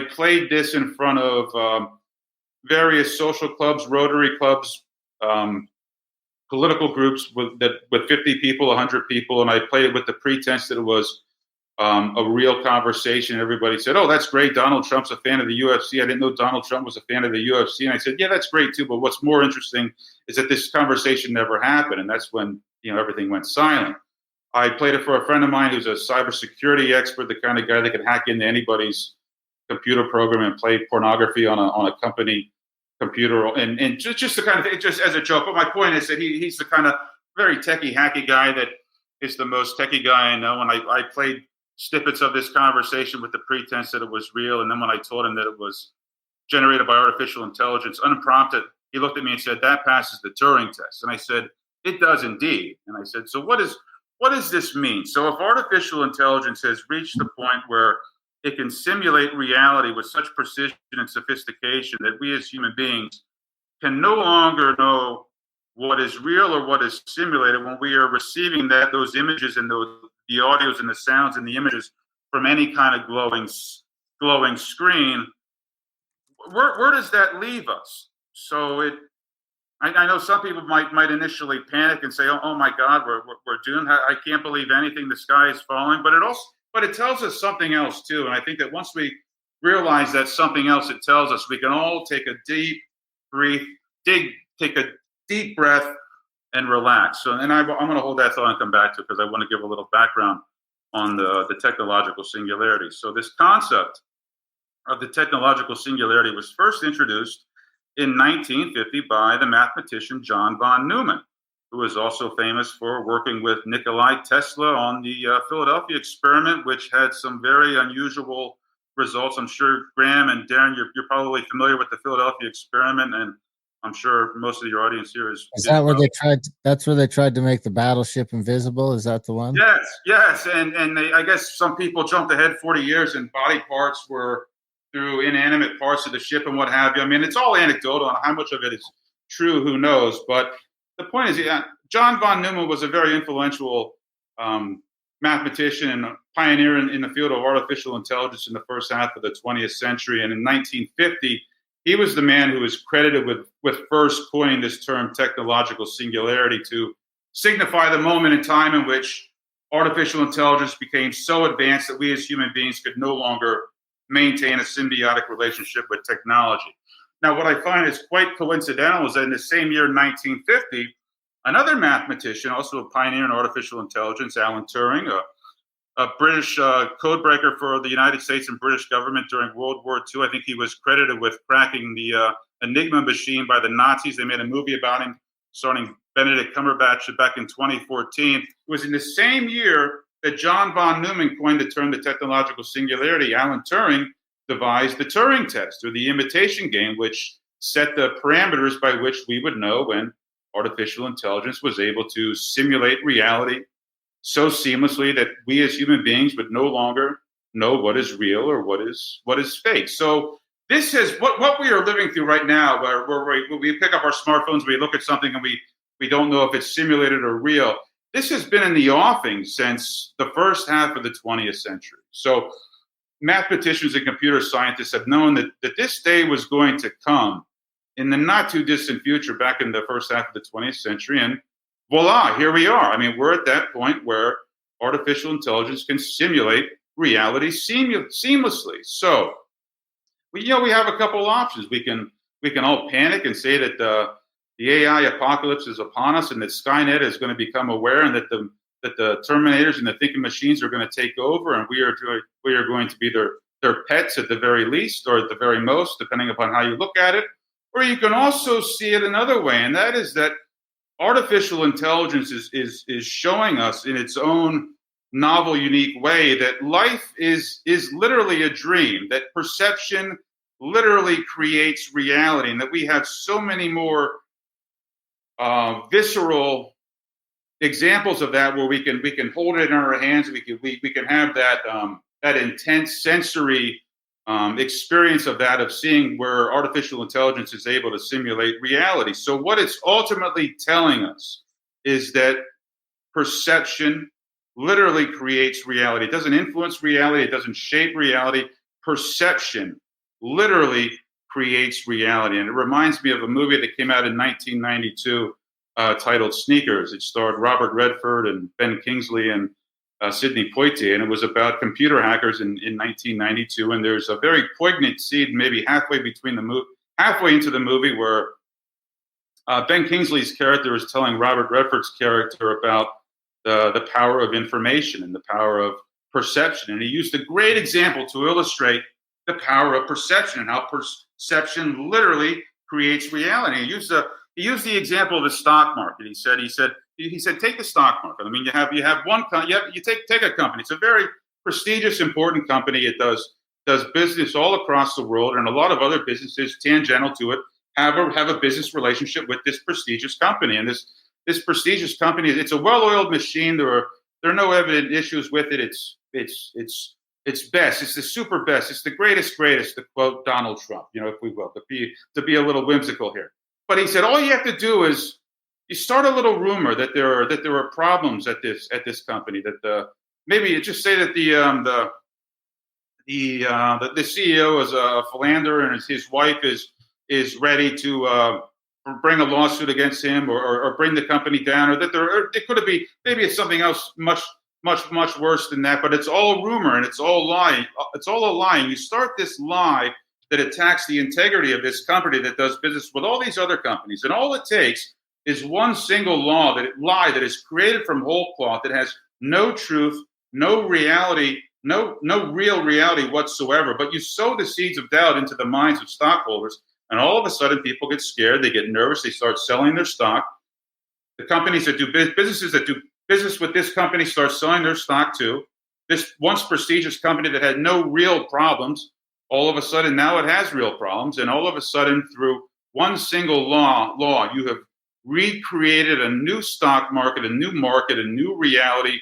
played this in front of various social clubs, Rotary clubs, political groups with 50 people, 100 people, and I played it with the pretense that it was a real conversation. Everybody said, "Oh, that's great. Donald Trump's a fan of the UFC." I didn't know Donald Trump was a fan of the UFC. And I said, "Yeah, that's great too. But what's more interesting is that this conversation never happened." And that's when, everything went silent. I played it for a friend of mine who's a cybersecurity expert, the kind of guy that can hack into anybody's computer program and play pornography on a company computer, and just the kind of thing, just as a joke. But my point is that he's the kind of very techie, hacky guy that is the most techie guy I know. And I played snippets of this conversation with the pretense that it was real. And then when I told him that it was generated by artificial intelligence, unprompted, he looked at me and said, "That passes the Turing test." And I said, "It does indeed." And I said, "So what does this mean?" So if artificial intelligence has reached the point where it can simulate reality with such precision and sophistication that we as human beings can no longer know what is real or what is simulated when we are receiving those images and the audios and the sounds and the images from any kind of glowing screen, where does that leave us? So I know some people might initially panic and say, "Oh my God, we're doomed. I can't believe anything. The sky is falling." But it tells us something else too. And I think that once we realize that something else it tells us, we can all take a deep breath and relax. So, and I'm going to hold that thought and come back to it, because I want to give a little background on the technological singularity. So this concept of the technological singularity was first introduced in 1950 by the mathematician John von Neumann, who is also famous for working with Nikola Tesla on the Philadelphia experiment, which had some very unusual results. I'm sure Graham and Darren, you're probably familiar with the Philadelphia experiment, and I'm sure most of your audience here is. Is that where they tried? That's where they tried to make the battleship invisible. Is that the one? Yes, and I guess some people jumped ahead 40 years, and body parts were through inanimate parts of the ship and what have you. I mean, it's all anecdotal, and how much of it is true, who knows? But the point is, John von Neumann was a very influential mathematician and pioneer in the field of artificial intelligence in the first half of the 20th century. And in 1950, he was the man who was credited with first coining this term technological singularity to signify the moment in time in which artificial intelligence became so advanced that we as human beings could no longer maintain a symbiotic relationship with technology. Now, what I find is quite coincidental is that in the same year, 1950, another mathematician, also a pioneer in artificial intelligence, Alan Turing, a British codebreaker for the United States and British government during World War II. I think he was credited with cracking the Enigma machine by the Nazis. They made a movie about him, starring Benedict Cumberbatch back in 2014. It was in the same year that John von Neumann coined the term the technological singularity. Alan Turing devised the Turing test, or the imitation game, which set the parameters by which we would know when artificial intelligence was able to simulate reality so seamlessly that we as human beings would no longer know what is real or what is fake. So this is what we are living through right now, where we pick up our smartphones, we look at something, and we don't know if it's simulated or real. This has been in the offing since the first half of the 20th century. So mathematicians and computer scientists have known that this day was going to come in the not too distant future, back in the first half of the 20th century. And voila, here we are. I mean, we're at that point where artificial intelligence can simulate reality seamlessly. So we have a couple options. We can all panic and say that the AI apocalypse is upon us, and that Skynet is going to become aware, and that the Terminators and the thinking machines are going to take over, and we are going to be their pets at the very least, or at the very most, depending upon how you look at it. Or you can also see it another way, and that is that artificial intelligence is showing us in its own novel, unique way that life is literally a dream, that perception literally creates reality, and that we have so many more visceral examples of that, where we can hold it in our hands, we can have that intense sensory experience of seeing where artificial intelligence is able to simulate reality. So what it's ultimately telling us is that perception literally creates reality. It doesn't influence reality. It doesn't shape reality. Perception literally creates reality. And it reminds me of a movie that came out in 1992 titled Sneakers. It starred Robert Redford and Ben Kingsley and Sidney Poitier, and it was about computer hackers in 1992. And there's a very poignant scene, maybe halfway into the movie, where Ben Kingsley's character is telling Robert Redford's character about the power of information and the power of perception. And he used a great example to illustrate the power of perception and how perception literally creates reality. He used the example of the stock market. He said, take the stock market. I mean, you have one you take a company. It's a very prestigious, important company. It does business all across the world, and a lot of other businesses tangential to it have a business relationship with this prestigious company. And this prestigious company, it's a well-oiled machine. There are no evident issues with it. It's best. It's the super best. It's the greatest, to quote Donald Trump, if we will, to be a little whimsical here. But he said, all you have to do is you start a little rumor that there are problems at this company. That maybe just say that the CEO is a philanderer and his wife is ready to bring a lawsuit against him or bring the company down, or that it could be, maybe it's something else much worse than that. But it's all rumor and it's all lying. It's all a lie. And you start this lie that attacks the integrity of this company that does business with all these other companies. And all it takes is one single lie that is created from whole cloth, that has no truth, no reality, no real reality whatsoever. But you sow the seeds of doubt into the minds of stockholders, and all of a sudden people get scared, they get nervous, they start selling their stock. The companies that do businesses that do business with this company start selling their stock too. This once prestigious company that had no real problems, all of a sudden now it has real problems, and all of a sudden through one single law, you have recreated a new stock market, a new reality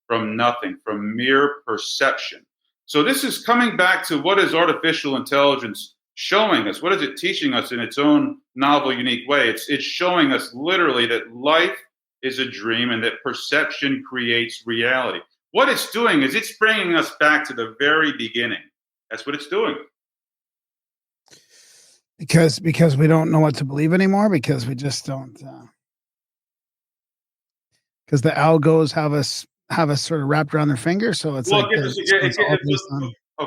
from nothing, from mere perception. So this is coming back to what is artificial intelligence showing us? What is it teaching us in its own novel, unique way? It's showing us literally that life is a dream and that perception creates reality. What it's doing is it's bringing us back to the very beginning. That's what it's doing. Because we don't know what to believe anymore, because we just don't. Because the algos have us sort of wrapped around their finger, so it's Well, like go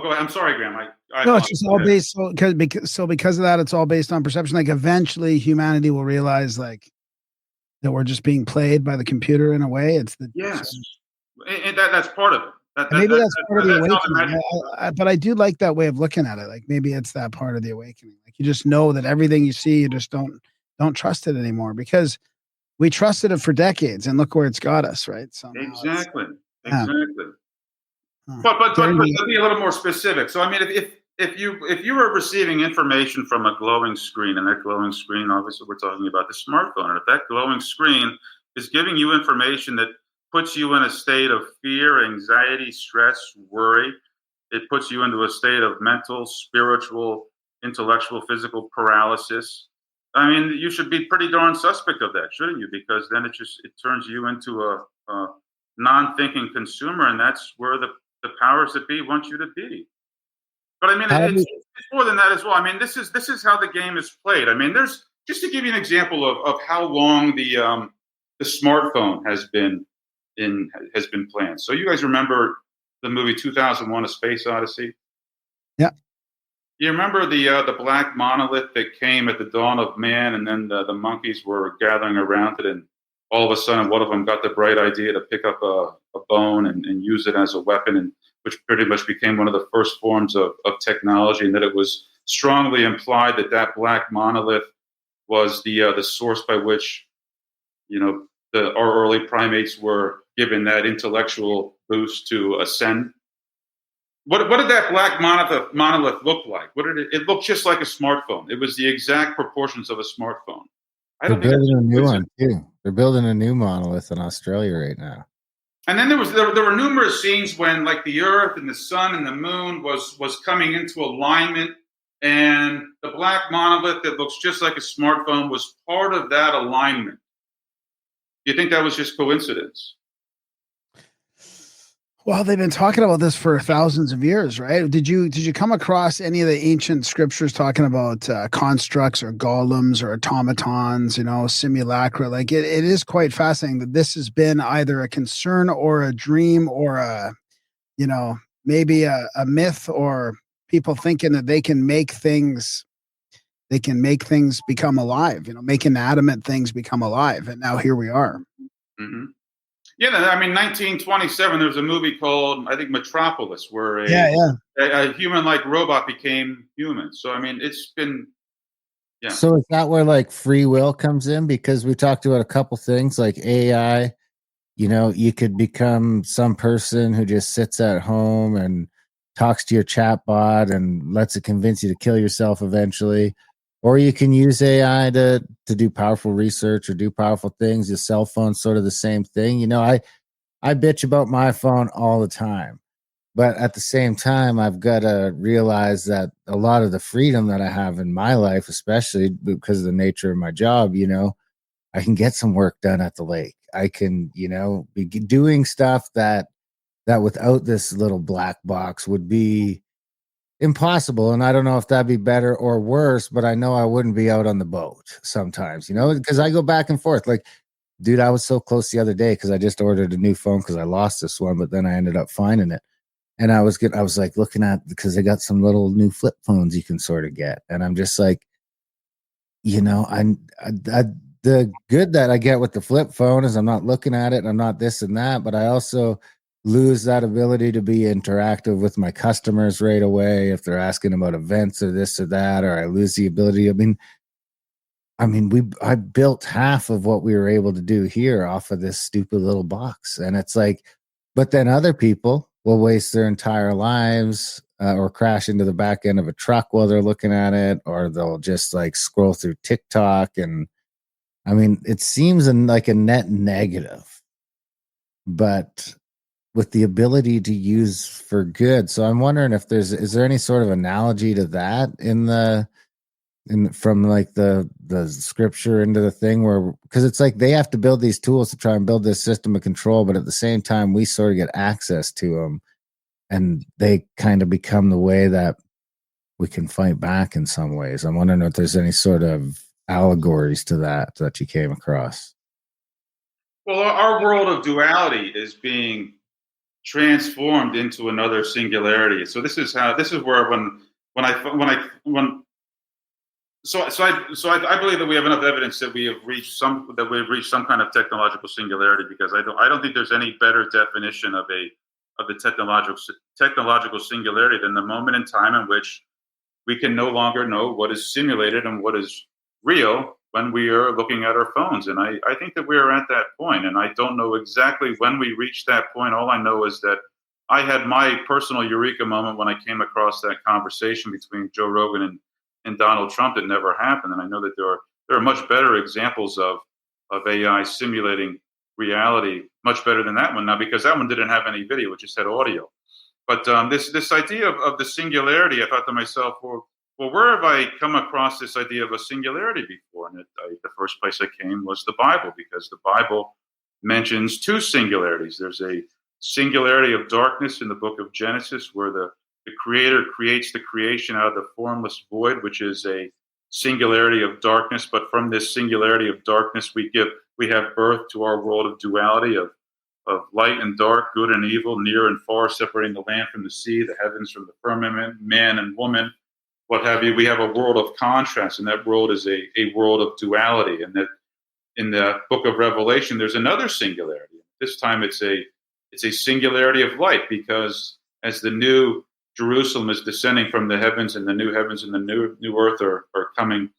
ahead. I'm sorry, Graham. No, it's just all based because of that. It's all based on perception. Like eventually, humanity will realize like that we're just being played by the computer in a way. It's the and that's part of it. Maybe that's part of the awakening. But I do like that way of looking at it. Like maybe it's that part of the awakening. Like you just know that everything you see, you just don't trust it anymore, because we trusted it for decades, and look where it's got us, right? So exactly. But to be a little more specific. So I mean, if you were receiving information from a glowing screen, and that glowing screen, obviously we're talking about the smartphone, and if that glowing screen is giving you information that puts you in a state of fear, anxiety, stress, worry, it puts you into a state of mental, spiritual, intellectual, physical paralysis. I mean, you should be pretty darn suspect of that, shouldn't you? Because then it turns you into a non-thinking consumer, and that's where the powers that be want you to be. But I mean, it's more than that as well. I mean, this is how the game is played. I mean, there's, just to give you an example of how long the smartphone has been planned. So you guys remember the movie 2001: A Space Odyssey? Yeah. You remember the black monolith that came at the dawn of man, and then the monkeys were gathering around it, and all of a sudden one of them got the bright idea to pick up a bone and use it as a weapon, and which pretty much became one of the first forms of technology, and that it was strongly implied that black monolith was the source by which, our early primates were given that intellectual boost to ascend. What did that black monolith look like? It looked just like a smartphone. It was the exact proportions of a smartphone. They're building a new one too. They're building a new monolith in Australia right now. And then there were numerous scenes when, like, the Earth and the Sun and the Moon was coming into alignment, and the black monolith that looks just like a smartphone was part of that alignment. Do you think that was just coincidence? Well, they've been talking about this for thousands of years, right? Did you come across any of the ancient scriptures talking about constructs or golems or automatons, simulacra? Like it is quite fascinating that this has been either a concern or a dream or maybe a myth, or people thinking that they can make things become alive, make inanimate things become alive. And now here we are. Mm-hmm. Yeah, I mean, 1927, there was a movie called, I think, Metropolis, where a human-like robot became human. So, I mean, it's been, yeah. So is that where, like, free will comes in? Because we talked about a couple things, like AI, you could become some person who just sits at home and talks to your chat bot and lets it convince you to kill yourself eventually. Or you can use AI to do powerful research or do powerful things. Your cell phone's sort of the same thing. I bitch about my phone all the time. But at the same time, I've got to realize that a lot of the freedom that I have in my life, especially because of the nature of my job, I can get some work done at the lake. I can, be doing stuff that without this little black box would be impossible. And I don't know if that'd be better or worse, but I know I wouldn't be out on the boat sometimes, because I go back and forth. Like, dude, I was so close the other day because I just ordered a new phone because I lost this one, but then I ended up finding it. And I was like looking at, because they got some little new flip phones you can sort of get. And I'm just like, the good that I get with the flip phone is I'm not looking at it and I'm not this and that, but I also lose that ability to be interactive with my customers right away if they're asking about events or this or that, or I lose the ability. I mean, I mean, I built half of what we were able to do here off of this stupid little box. And it's like, but then other people will waste their entire lives or crash into the back end of a truck while they're looking at it, or they'll just like scroll through TikTok. And I mean, it seems like a net negative, but with the ability to use for good. So I'm wondering if is there any sort of analogy to that from like the scripture into the thing, where, because it's like they have to build these tools to try and build this system of control, but at the same time we sort of get access to them, and they kind of become the way that we can fight back in some ways. I'm wondering if there's any sort of allegories to that you came across. Well, our world of duality is being transformed into another singularity. So this is where I believe that we have enough evidence that we've reached some kind of technological singularity, because I don't think there's any better definition of the technological singularity than the moment in time in which we can no longer know what is simulated and what is real when we are looking at our phones. And I think that we are at that point, and I don't know exactly when we reached that point. All I know is that I had my personal eureka moment when I came across that conversation between Joe Rogan and Donald Trump that never happened. And I know that there are much better examples of AI simulating reality, much better than that one now, because that one didn't have any video, it just had audio. But this idea of the singularity, I thought to myself, well, where have I come across this idea of a singularity before? And the first place I came was the Bible, because the Bible mentions two singularities. There's a singularity of darkness in the book of Genesis, where the Creator creates the creation out of the formless void, which is a singularity of darkness. But from this singularity of darkness, we have birth to our world of duality, of light and dark, good and evil, near and far, separating the land from the sea, the heavens from the firmament, man and woman, what have you. We have a world of contrast, and that world is a world of duality. And that in the book of Revelation, there's another singularity. This time it's a singularity of light, because as the new Jerusalem is descending from the heavens, and the new heavens and the new earth are coming,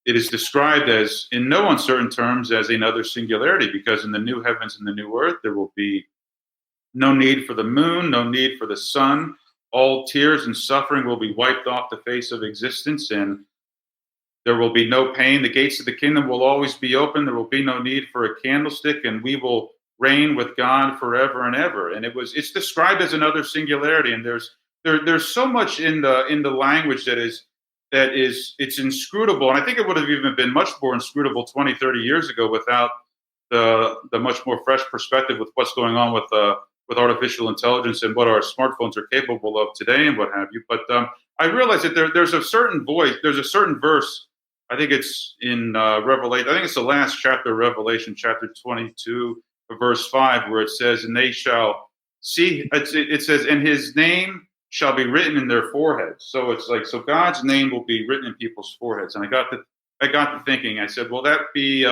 it is described as, in no uncertain terms, as another singularity, because in the new heavens and the new earth, there will be no need for the moon, no need for the sun. All tears and suffering will be wiped off the face of existence, and there will be no pain. The gates of the kingdom will always be open. There will be no need for a candlestick, and we will reign with God forever and ever. And it's described as another singularity, and there's so much in the language that it's inscrutable. And I think it would have even been much more inscrutable 20, 30 years ago without the much more fresh perspective with what's going on with artificial intelligence and what our smartphones are capable of today and what have you. But I realize that there's a certain voice, there's a certain verse. I think it's in Revelation. I think it's the last chapter of Revelation, chapter 22, verse 5, where it says, "And they shall see." It says, "And His name shall be written in their foreheads." So it's like, so God's name will be written in people's foreheads. And I got to thinking. I said, will that be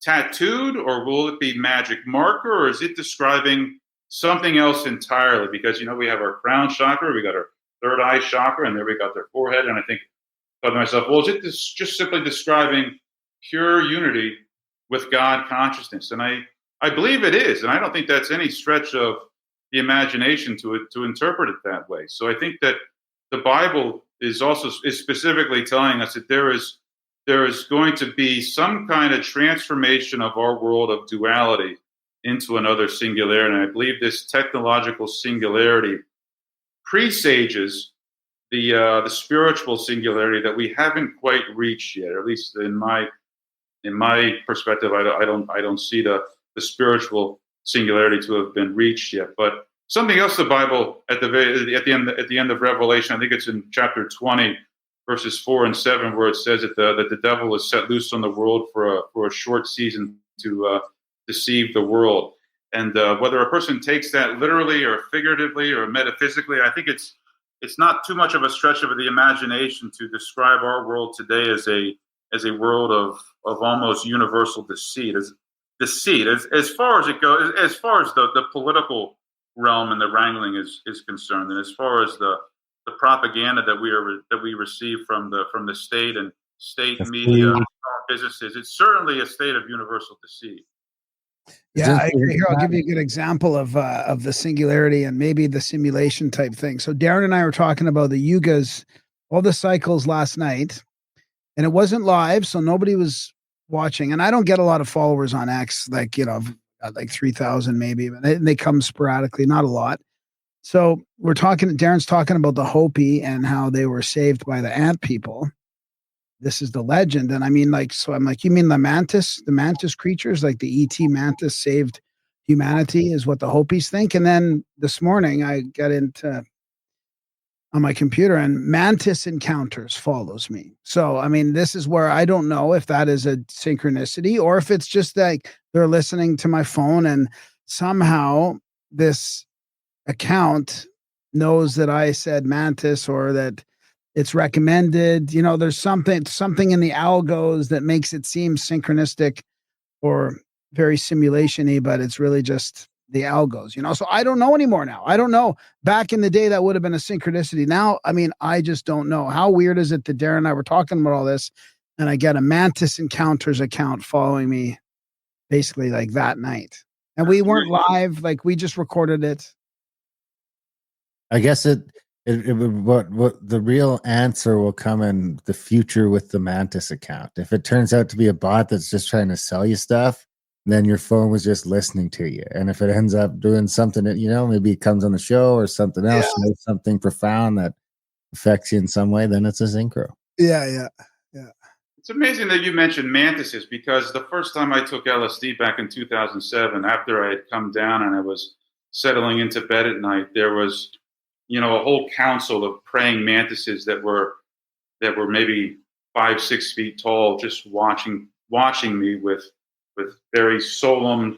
tattooed, or will it be magic marker, or is it describing something else entirely? Because we have our crown chakra, we got our third eye chakra, and there we got their forehead. And I thought to myself, well, is it just simply describing pure unity with God consciousness? And I believe it is, and I don't think that's any stretch of the imagination to interpret it that way. So I think that the Bible is specifically telling us that there is going to be some kind of transformation of our world of duality into another singularity. And I believe this technological singularity presages the spiritual singularity that we haven't quite reached yet. Or at least in my perspective, I don't see the spiritual singularity to have been reached yet. But something else, the Bible at the end of Revelation, I think it's in chapter 20, verses 4 and 7, where it says that the devil is set loose on the world for a short season to deceive the world. And whether a person takes that literally or figuratively or metaphysically, I think it's not too much of a stretch of the imagination to describe our world today as a world of almost universal deceit. As far as it goes, as far as the political realm and the wrangling is concerned, and as far as the propaganda that we receive from the state and state Deceit. media, businesses. It's certainly a state of universal deceit. Yeah, I agree. Here, I'll give you a good example of the singularity and maybe the simulation type thing. So Darren and I were talking about the yugas, all the cycles last night, and it wasn't live, so nobody was watching. And I don't get a lot of followers on X, like like 3,000 maybe, but they come sporadically, not a lot. So we're talking. Darren's talking about the Hopi and how they were saved by the ant people. This is the legend. And I mean, like, so I'm like, you mean the mantis creatures, like the ET mantis saved humanity is what the Hopis think. And then this morning I got into on my computer and mantis encounters follows me. So, I mean, this is where I don't know if that is a synchronicity or if it's just like they're listening to my phone and somehow this account knows that I said mantis or that it's recommended. There's something in the algos that makes it seem synchronistic or very simulation-y, but it's really just the algos, So I don't know anymore now. I don't know. Back in the day, that would have been a synchronicity. Now, I mean, I just don't know. How weird is it that Darren and I were talking about all this, and I get a Mantis Encounters account following me basically like that night. And we weren't live, like we just recorded it. I guess what the real answer will come in the future with the Mantis account. If it turns out to be a bot that's just trying to sell you stuff, then your phone was just listening to you. And if it ends up doing something that, maybe it comes on the show or something else, something profound that affects you in some way, then it's a synchro. Yeah. It's amazing that you mentioned mantises, because the first time I took LSD back in 2007, after I had come down and I was settling into bed at night, there was a whole council of praying mantises that were maybe 5-6 feet tall, just watching me with very solemn,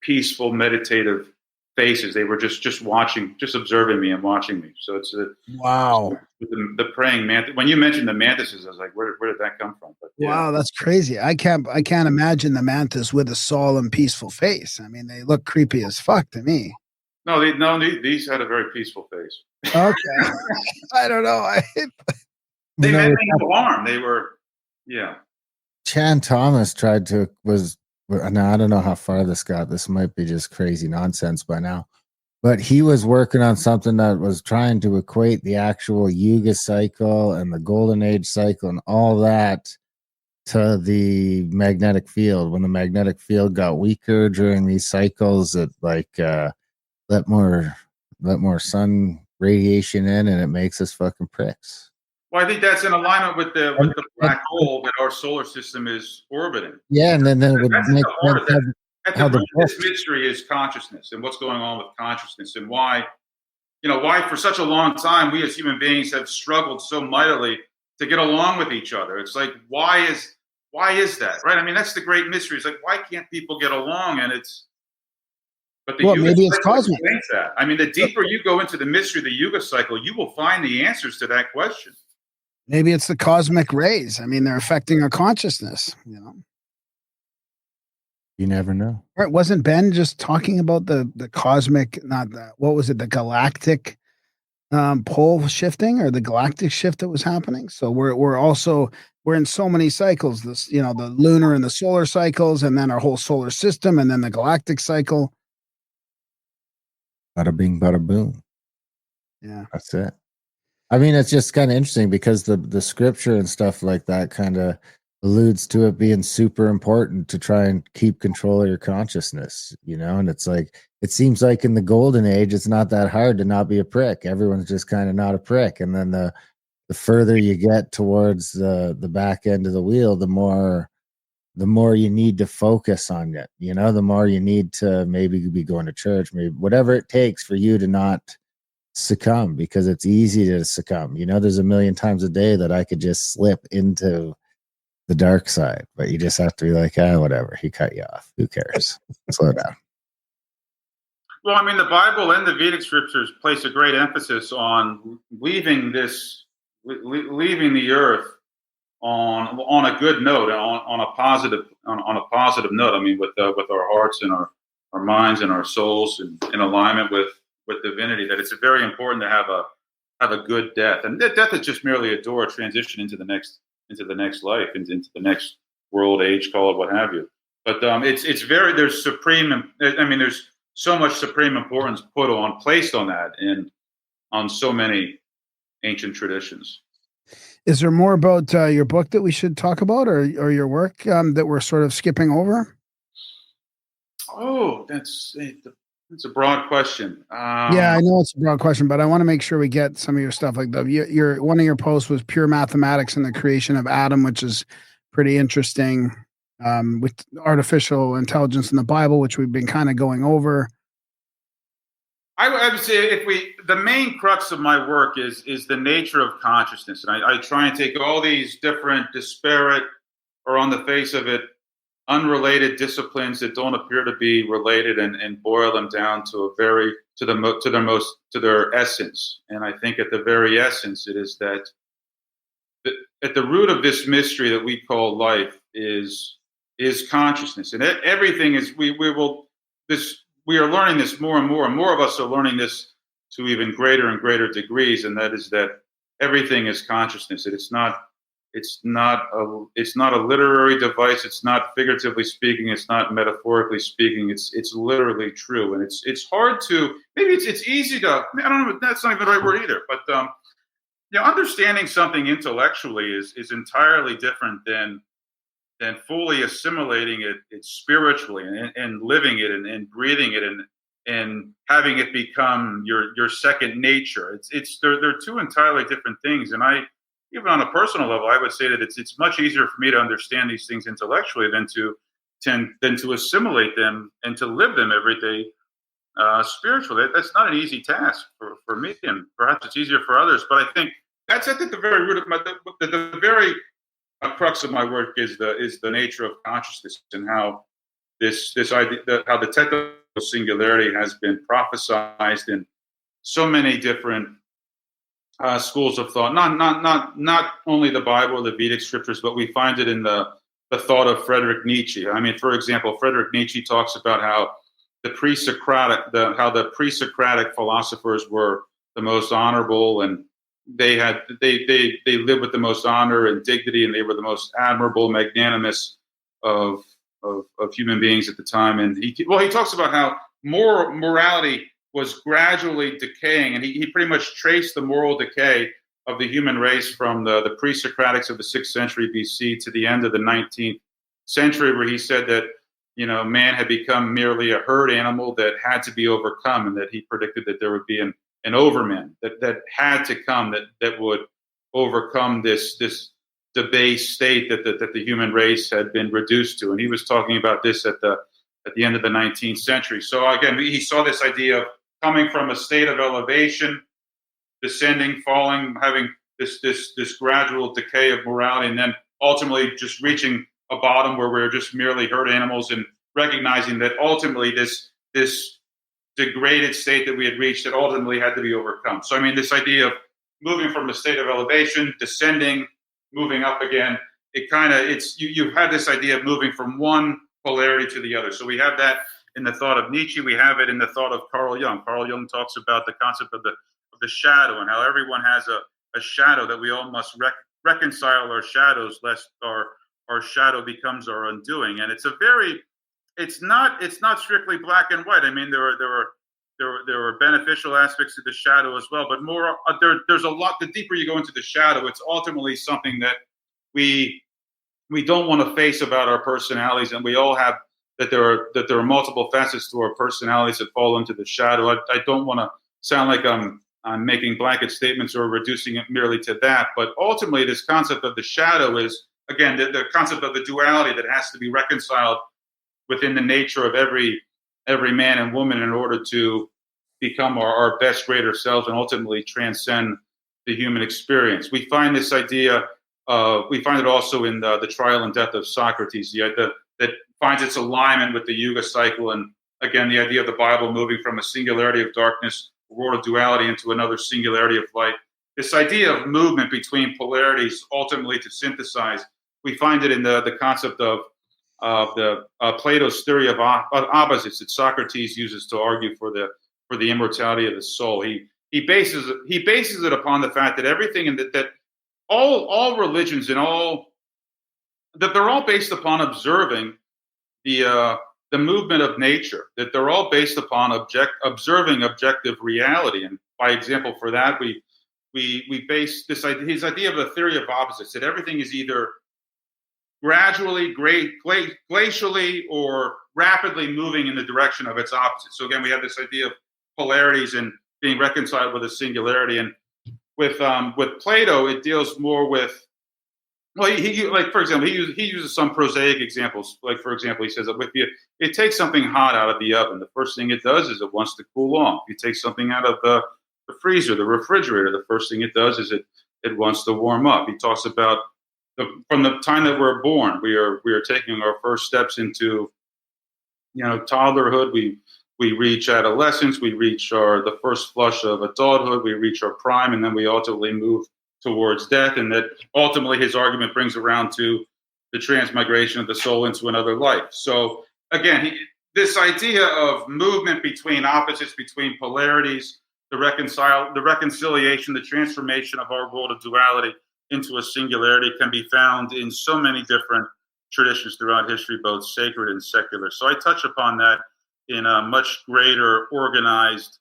peaceful, meditative faces. They were just watching, just observing me and watching me. So it's wow. The praying mantis. When you mentioned the mantises, I was like, where did that come from? But, yeah. Wow, that's crazy. I can't imagine the mantis with a solemn, peaceful face. I mean, they look creepy as fuck to me. No, these had a very peaceful face. Okay. I don't know. They meant no harm. They were, yeah. Chan Thomas now I don't know how far this got. This might be just crazy nonsense by now. But he was working on something that was trying to equate the actual Yuga cycle and the Golden Age cycle and all that to the magnetic field. When the magnetic field got weaker during these cycles, it let more sun radiation in, and it makes us fucking pricks. Well, I think that's in alignment with the black hole that our solar system is orbiting. Yeah, and then it would make sense. At the root of this mystery is consciousness and what's going on with consciousness, and why for such a long time we as human beings have struggled so mightily to get along with each other. It's like, why is that, right? I mean, that's the great mystery. It's like, why can't people get along? And but the Yuga maybe it's cosmic. That. I mean, the deeper you go into the mystery of the Yuga cycle, you will find the answers to that question. Maybe it's the cosmic rays. I mean, they're affecting our consciousness, You never know. Right? Wasn't Ben just talking about the cosmic, the galactic pole shifting or the galactic shift that was happening? So we're in so many cycles. This, the lunar and the solar cycles, and then our whole solar system, and then the galactic cycle. Bada bing, bada boom. Yeah, that's it. I mean, it's just kind of interesting because the scripture and stuff like that kind of alludes to it being super important to try and keep control of your consciousness, and it's like, it seems like in the golden age, it's not that hard to not be a prick. Everyone's just kind of not a prick. And then the further you get towards the back end of the wheel, the more you need to focus on it, the more you need to maybe be going to church, maybe whatever it takes for you to not succumb, because it's easy to succumb. There's a million times a day that I could just slip into the dark side, but you just have to be like, whatever, he cut you off, who cares? Slow down. Well, I mean, the Bible and the Vedic scriptures place a great emphasis on leaving the earth on a good note, on a positive note. I mean, with our hearts and our minds and our souls in alignment with divinity. That it's very important to have a good death, and death is just merely a door, a transition into the next the next life, into the next world, age, call it what have you. But it's very, there's there's so much supreme importance placed on that and on so many ancient traditions. Is there more about your book that we should talk about, or your work that we're sort of skipping over? Oh, that's a broad question. Yeah, I know it's a broad question, but I want to make sure we get some of your stuff. Like your one of your posts was pure mathematics and the creation of Adam, which is pretty interesting. With artificial intelligence in the Bible, which we've been kind of going over. I would say the main crux of my work is the nature of consciousness, and I try and take all these different disparate, or on the face of it, unrelated disciplines that don't appear to be related, and boil them down to their essence. And I think at the very essence, it is that at the root of this mystery that we call life is consciousness, and everything is we are learning this more and more, and more of us are learning this to even greater and greater degrees, and that is that everything is consciousness. It's not a literary device. It's not figuratively speaking. It's not metaphorically speaking. It's literally true, and it's hard to, maybe it's easy to, I don't know, that's not even the right word either, but understanding something intellectually is entirely different than fully assimilating it spiritually, and living it, and breathing it, and having it become your second nature. They're two entirely different things. And even on a personal level, I would say that it's much easier for me to understand these things intellectually than to assimilate them and to live them every day spiritually. That's not an easy task for me, and perhaps it's easier for others. But I think that's at the very root of the very crux of my work is the nature of consciousness, and how this idea, how the technical singularity has been prophesized in so many different schools of thought. Not only the Bible or the Vedic scriptures, but we find it in the thought of Friedrich Nietzsche. I mean, for example, Friedrich Nietzsche talks about how the pre-Socratic philosophers were the most honorable, and they lived with the most honor and dignity, and they were the most admirable, magnanimous of human beings at the time. And he talks about how morality was gradually decaying, and he pretty much traced the moral decay of the human race from the pre-Socratics of the 6th century BC to the end of the 19th century, where he said that man had become merely a herd animal that had to be overcome, and that he predicted that there would be an overman that had to come, that would overcome this debased state that the human race had been reduced to. And he was talking about this at the end of the 19th century. So again, he saw this idea of coming from a state of elevation, descending, falling, having this gradual decay of morality, and then ultimately just reaching a bottom where we're just merely herd animals, and recognizing that ultimately this degraded state that we had reached, that ultimately had to be overcome. So I mean, this idea of moving from a state of elevation, descending, moving up again, you've had this idea of moving from one polarity to the other. So we have that in the thought of Nietzsche. We have it in the thought of Carl Jung. Carl Jung talks about the concept of the shadow, and how everyone has a shadow, that we all must reconcile our shadows, lest our shadow becomes our undoing. And it's not strictly black and white. I mean, there are beneficial aspects to the shadow as well, but more there's a lot. The deeper you go into the shadow, it's ultimately something that we don't want to face about our personalities, and we all have that there are multiple facets to our personalities that fall into the shadow. I don't want to sound like I'm making blanket statements or reducing it merely to that, but ultimately this concept of the shadow is, again, the concept of the duality that has to be reconciled within the nature of every man and woman in order to become our best greater selves and ultimately transcend the human experience. We find this idea, we find it also in the trial and death of Socrates, that finds its alignment with the Yuga cycle. And again, the idea of the Bible moving from a singularity of darkness, a world of duality, into another singularity of light. This idea of movement between polarities, ultimately to synthesize. We find it in the concept of Plato's theory of opposites that Socrates uses to argue for the immortality of the soul. He bases it upon the fact that everything that all religions and all that they're all based upon observing the movement of nature. That they're all based upon observing objective reality. And by example, for that, we base his idea of a theory of opposites. That everything is either gradually, glacially, or rapidly moving in the direction of its opposite. So again, we have this idea of polarities and being reconciled with a singularity. And with Plato, it deals more with, well, he like, for example, he uses some prosaic examples. Like, for example, he says that if it takes something hot out of the oven, the first thing it does is it wants to cool off. If you take something out of the freezer, the refrigerator, the first thing it does is it wants to warm up. He talks about from the time that we're born, we are taking our first steps into, toddlerhood. We reach adolescence, we reach the first flush of adulthood, we reach our prime, and then we ultimately move towards death. And that ultimately his argument brings around to the transmigration of the soul into another life. So again, this idea of movement between opposites, between polarities, the reconciliation, the transformation of our world of duality into a singularity can be found in so many different traditions throughout history, both sacred and secular. So I touch upon that in a much greater organized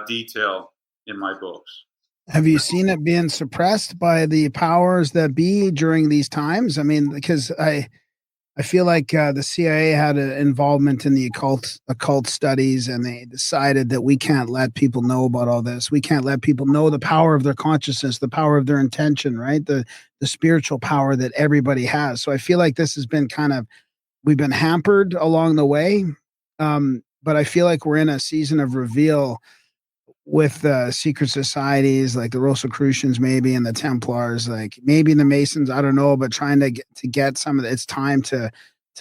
detail in my books. Have you seen it being suppressed by the powers that be during these times? I mean, because I feel like the CIA had an involvement in the occult studies, and they decided that we can't let people know about all this. We can't let people know the power of their consciousness, the power of their intention, right? The spiritual power that everybody has. So I feel like this has been we've been hampered along the way. But I feel like we're in a season of reveal with secret societies like the Rosicrucians, maybe, and the Templars, like maybe the Masons, I don't know, but trying to get some of it. It's time to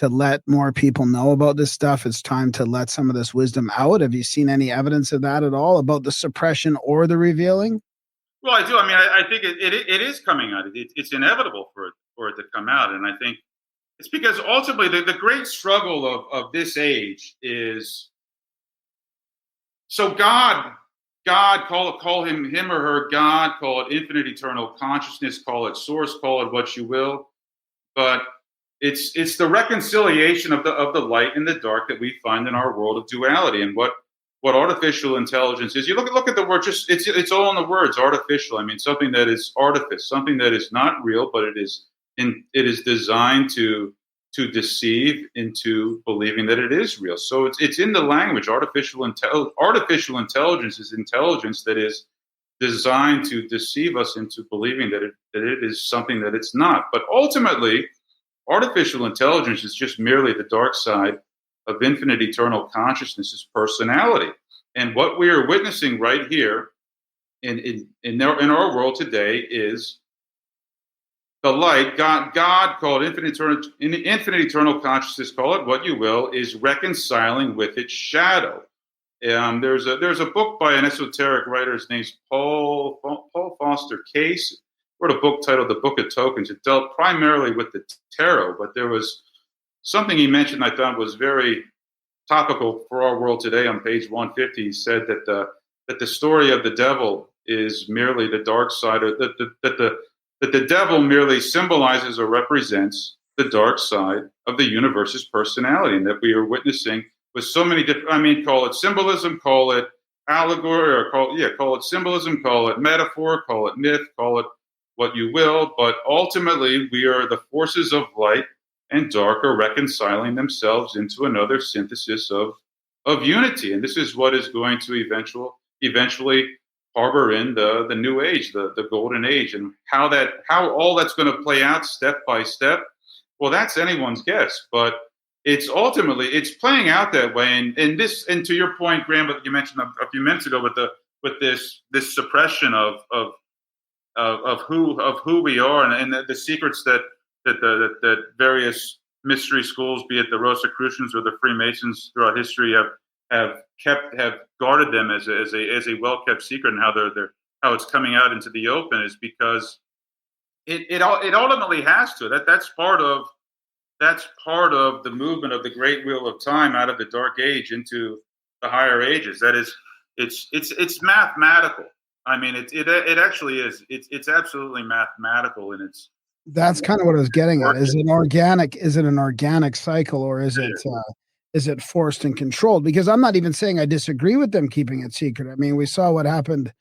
let more people know about this stuff. It's time to let some of this wisdom out. Have you seen any evidence of that at all, about the suppression or the revealing? Well, I do. I mean, I think it is coming out. It's inevitable for it to come out. And I think it's because ultimately the great struggle of this age is, so God, call him or her God, call it infinite eternal consciousness, call it source, call it what you will, but it's the reconciliation of the light and the dark that we find in our world of duality. And what artificial intelligence is, you look at the word, just it's all in the words, artificial. I mean, something that is artifice, something that is not real, but it is designed to deceive into believing that it is real. So it's in the language. Artificial intelligence is intelligence that is designed to deceive us into believing that it is something that it's not. But ultimately, artificial intelligence is just merely the dark side of infinite eternal consciousness' personality. And what we are witnessing right here in our world today is the light, God called infinite eternal consciousness, call it what you will, is reconciling with its shadow. There's a book by an esoteric writer. His name's Paul Foster Case. Wrote a book titled The Book of Tokens. It dealt primarily with the tarot, but there was something he mentioned I thought was very topical for our world today. On page 150, he said that the story of the devil is merely the dark side, or that the devil merely symbolizes or represents the dark side of the universe's personality, and that we are witnessing with so many different, I mean, call it symbolism, call it allegory, or call it symbolism, call it metaphor, call it myth, call it what you will, but ultimately we are the forces of light and dark are reconciling themselves into another synthesis of unity. And this is what is going to eventually harbor in the new age, the golden age. And how all that's going to play out step by step, well, that's anyone's guess. But it's playing out that way. And to your point, Graham, that you mentioned a few minutes ago, with this suppression of who we are, and the secrets that various mystery schools, be it the Rosicrucians or the Freemasons throughout history, have guarded them as a well kept secret, and how it's coming out into the open is because it ultimately has to. That's part of the movement of the great wheel of time out of the dark age into the higher ages. That is, it's mathematical. I mean, it actually is. It's absolutely mathematical, and it's That's kind of what I was getting at. working. Is it organic? Is it an organic cycle, or is it forced and controlled? Because I'm not even saying I disagree with them keeping it secret. I mean, we saw what happened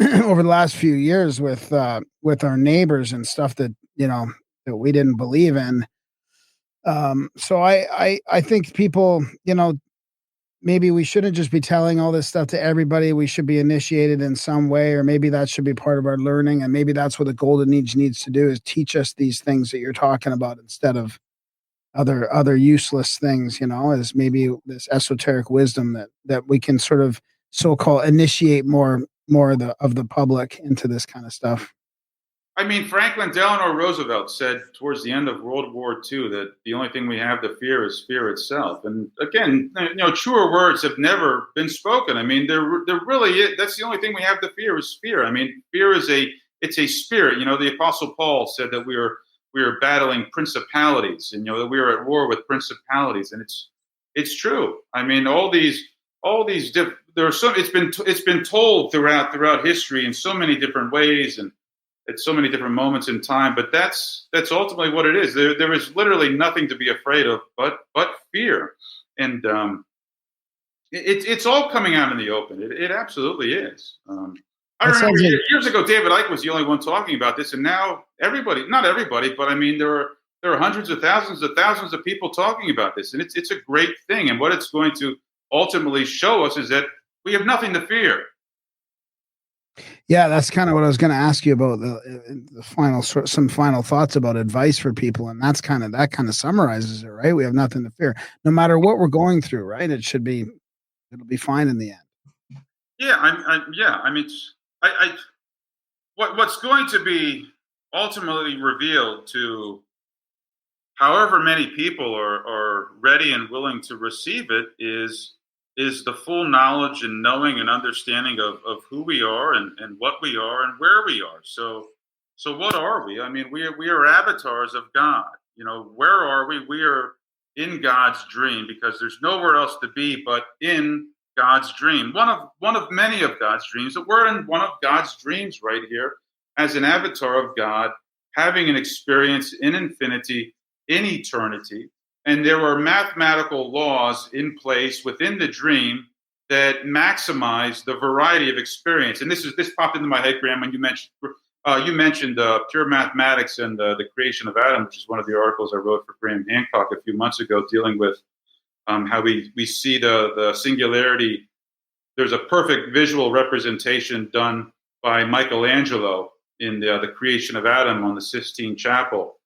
over the last few years with our neighbors and stuff that that we didn't believe in. So I think people, maybe we shouldn't just be telling all this stuff to everybody. We should be initiated in some way, or maybe that should be part of our learning. And maybe that's what the Golden Age needs to do, is teach us these things that you're talking about instead of other useless things, as maybe this esoteric wisdom that we can sort of so-called initiate more of the public into this kind of stuff. I mean, Franklin Delano Roosevelt said towards the end of World War II that the only thing we have to fear is fear itself. And again, truer words have never been spoken. I mean, there really is. That's the only thing we have to fear is fear. I mean, fear is it's a spirit. The Apostle Paul said that we were battling principalities, and that we were at war with principalities, and it's true. I mean, all these it's been told throughout history in so many different ways and at so many different moments in time, but that's ultimately what it is. There is literally nothing to be afraid of but fear, and it's all coming out in the open. It absolutely is. I remember years ago, David Icke was the only one talking about this, and now not everybody, but I mean there are hundreds of thousands of people talking about this, and it's a great thing. And what it's going to ultimately show us is that we have nothing to fear. Yeah, that's kind of what I was going to ask you about, some final thoughts about advice for people, and that kind of summarizes it, right? We have nothing to fear, no matter what we're going through, right? It'll be fine in the end. Yeah, I mean, what's going to be ultimately revealed to however many people are ready and willing to receive it is the full knowledge and knowing and understanding of who we are and what we are and where we are. So what are we? I mean, we are avatars of God. Where are we? We are in God's dream, because there's nowhere else to be but in God's dream. One of many of God's dreams. That we're in one of God's dreams right here as an avatar of God, having an experience in infinity, in eternity. And there were mathematical laws in place within the dream that maximize the variety of experience. And this popped into my head, Graham, when you mentioned pure mathematics and the creation of Adam, which is one of the articles I wrote for Graham Hancock a few months ago, dealing with how we see the singularity. There's a perfect visual representation done by Michelangelo in the creation of Adam on the Sistine Chapel.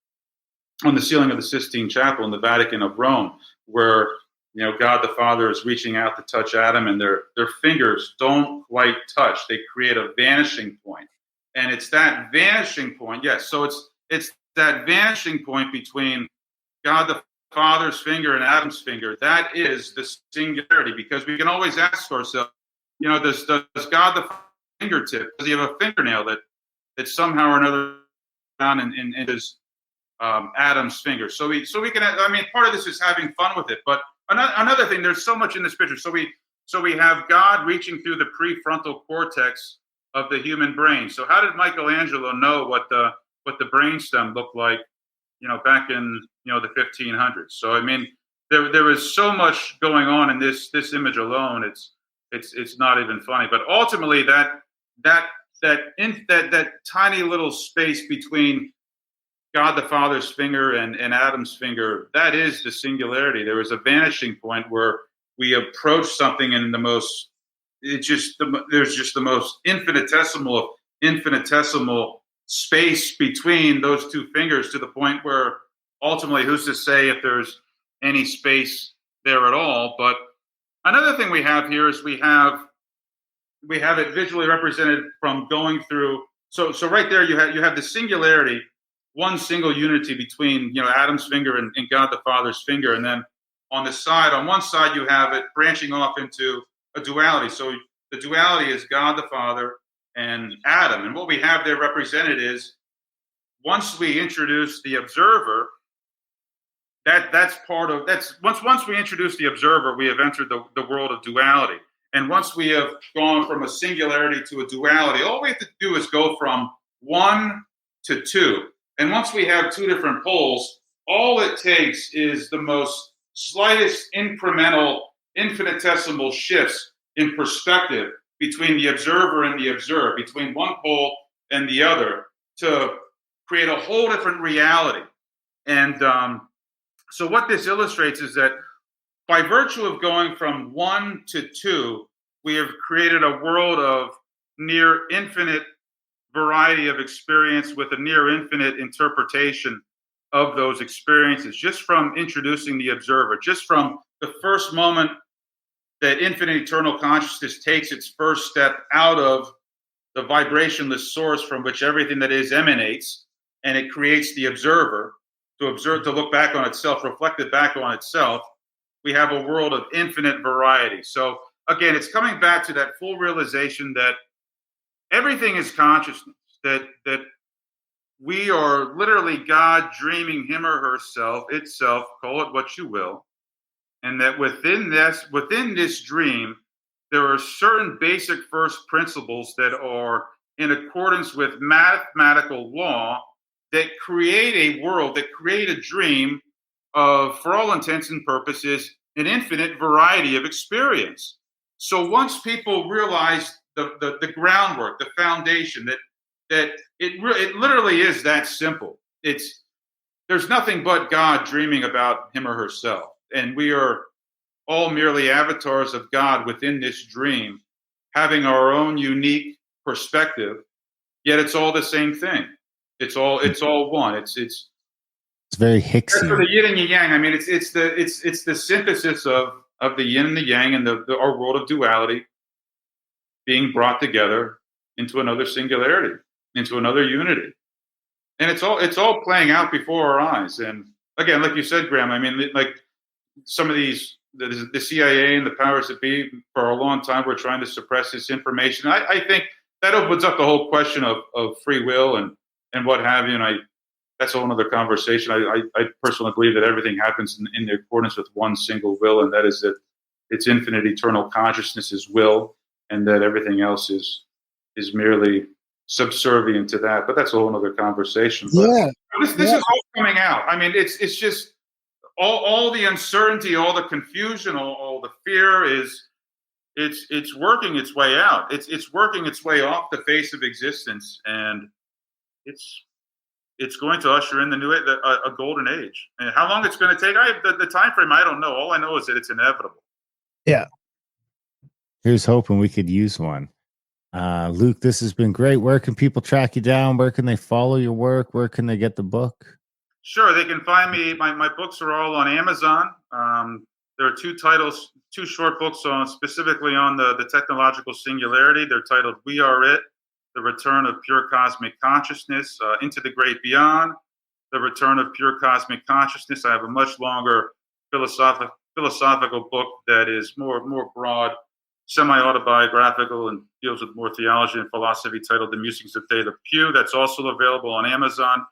On the ceiling of the Sistine Chapel in the Vatican of Rome, where God the Father is reaching out to touch Adam, and their fingers don't quite touch. They create a vanishing point, and it's that vanishing point. Yes, so it's that vanishing point between God the Father's finger and Adam's finger. That is the singularity, because we can always ask ourselves, does God the fingertip? Does he have a fingernail that somehow or another down in his Adam's finger? So we can. I mean, part of this is having fun with it. But another thing, there's so much in this picture. So we have God reaching through the prefrontal cortex of the human brain. So how did Michelangelo know what the brainstem looked like? Back in the 1500s. So I mean, there is so much going on in this image alone. It's not even funny. But ultimately, that tiny little space between God the Father's finger and Adam's finger, that is the singularity. There is a vanishing point where we approach something in there's just the most infinitesimal space between those two fingers, to the point where ultimately, who's to say if there's any space there at all? But another thing we have here is we have it visually represented from going through. So right there you have the singularity, one single unity between Adam's finger and God the Father's finger, and then on one side you have it branching off into a duality. So the duality is God the Father and Adam, and what we have there represented is, once we introduce the observer, once we introduce the observer, we have entered the world of duality. And once we have gone from a singularity to a duality, all we have to do is go from 1 to 2. And once we have two different poles, all it takes is the most slightest incremental, infinitesimal shifts in perspective between the observer and the observed, between one pole and the other, to create a whole different reality. And so what this illustrates is that by virtue of going from 1 to 2, we have created a world of near infinite variety of experience with a near infinite interpretation of those experiences, just from introducing the observer, just from the first moment that infinite eternal consciousness takes its first step out of the vibrationless source from which everything that is emanates, and it creates the observer to observe, to look back on itself, reflected back on itself. We have a world of infinite variety. So again, it's coming back to that full realization that everything is consciousness, that we are literally God dreaming him or herself, itself, call it what you will, and that within this dream, there are certain basic first principles that are in accordance with mathematical law that create a world, that create a dream of, for all intents and purposes, an infinite variety of experience. So once people realize the groundwork, the foundation, that it literally is that simple. There's nothing but God dreaming about him or herself, and we are all merely avatars of God within this dream, having our own unique perspective. Yet it's all the same thing. It's all one. It's very Higgsy. For the yin and the yang. I mean, it's the synthesis of the yin and the yang, and our world of duality being brought together into another singularity, into another unity. And it's all playing out before our eyes. And again, like you said, Graham, I mean, like some of these, the CIA and the powers that be, for a long time, were trying to suppress this information. I think that opens up the whole question of free will and what have you. And that's a whole other conversation. I personally believe that everything happens in accordance with one single will, and that is that it's infinite eternal consciousness' will, and that everything else is merely subservient to that. But that's a whole other conversation. But Yeah. This is all coming out. I mean, it's just all the uncertainty, all the confusion, all the fear it's working its way out. It's working its way off the face of existence, and it's going to usher in the new a golden age. And how long it's going to take, the time frame, I don't know. All I know is that it's inevitable. Yeah. Here's hoping we could use one. Luke, this has been great. Where can people track you down? Where can they follow your work? Where can they get the book? Sure, they can find me. My books are all on Amazon. There are two short books specifically on the technological singularity. They're titled "We Are It: The Return of Pure Cosmic Consciousness," "Into the Great Beyond," "The Return of Pure Cosmic Consciousness." I have a much longer philosophical book that is more broad, semi-autobiographical, and deals with more theology and philosophy, titled "The Musings of Theta Pew." That's also available on Amazon.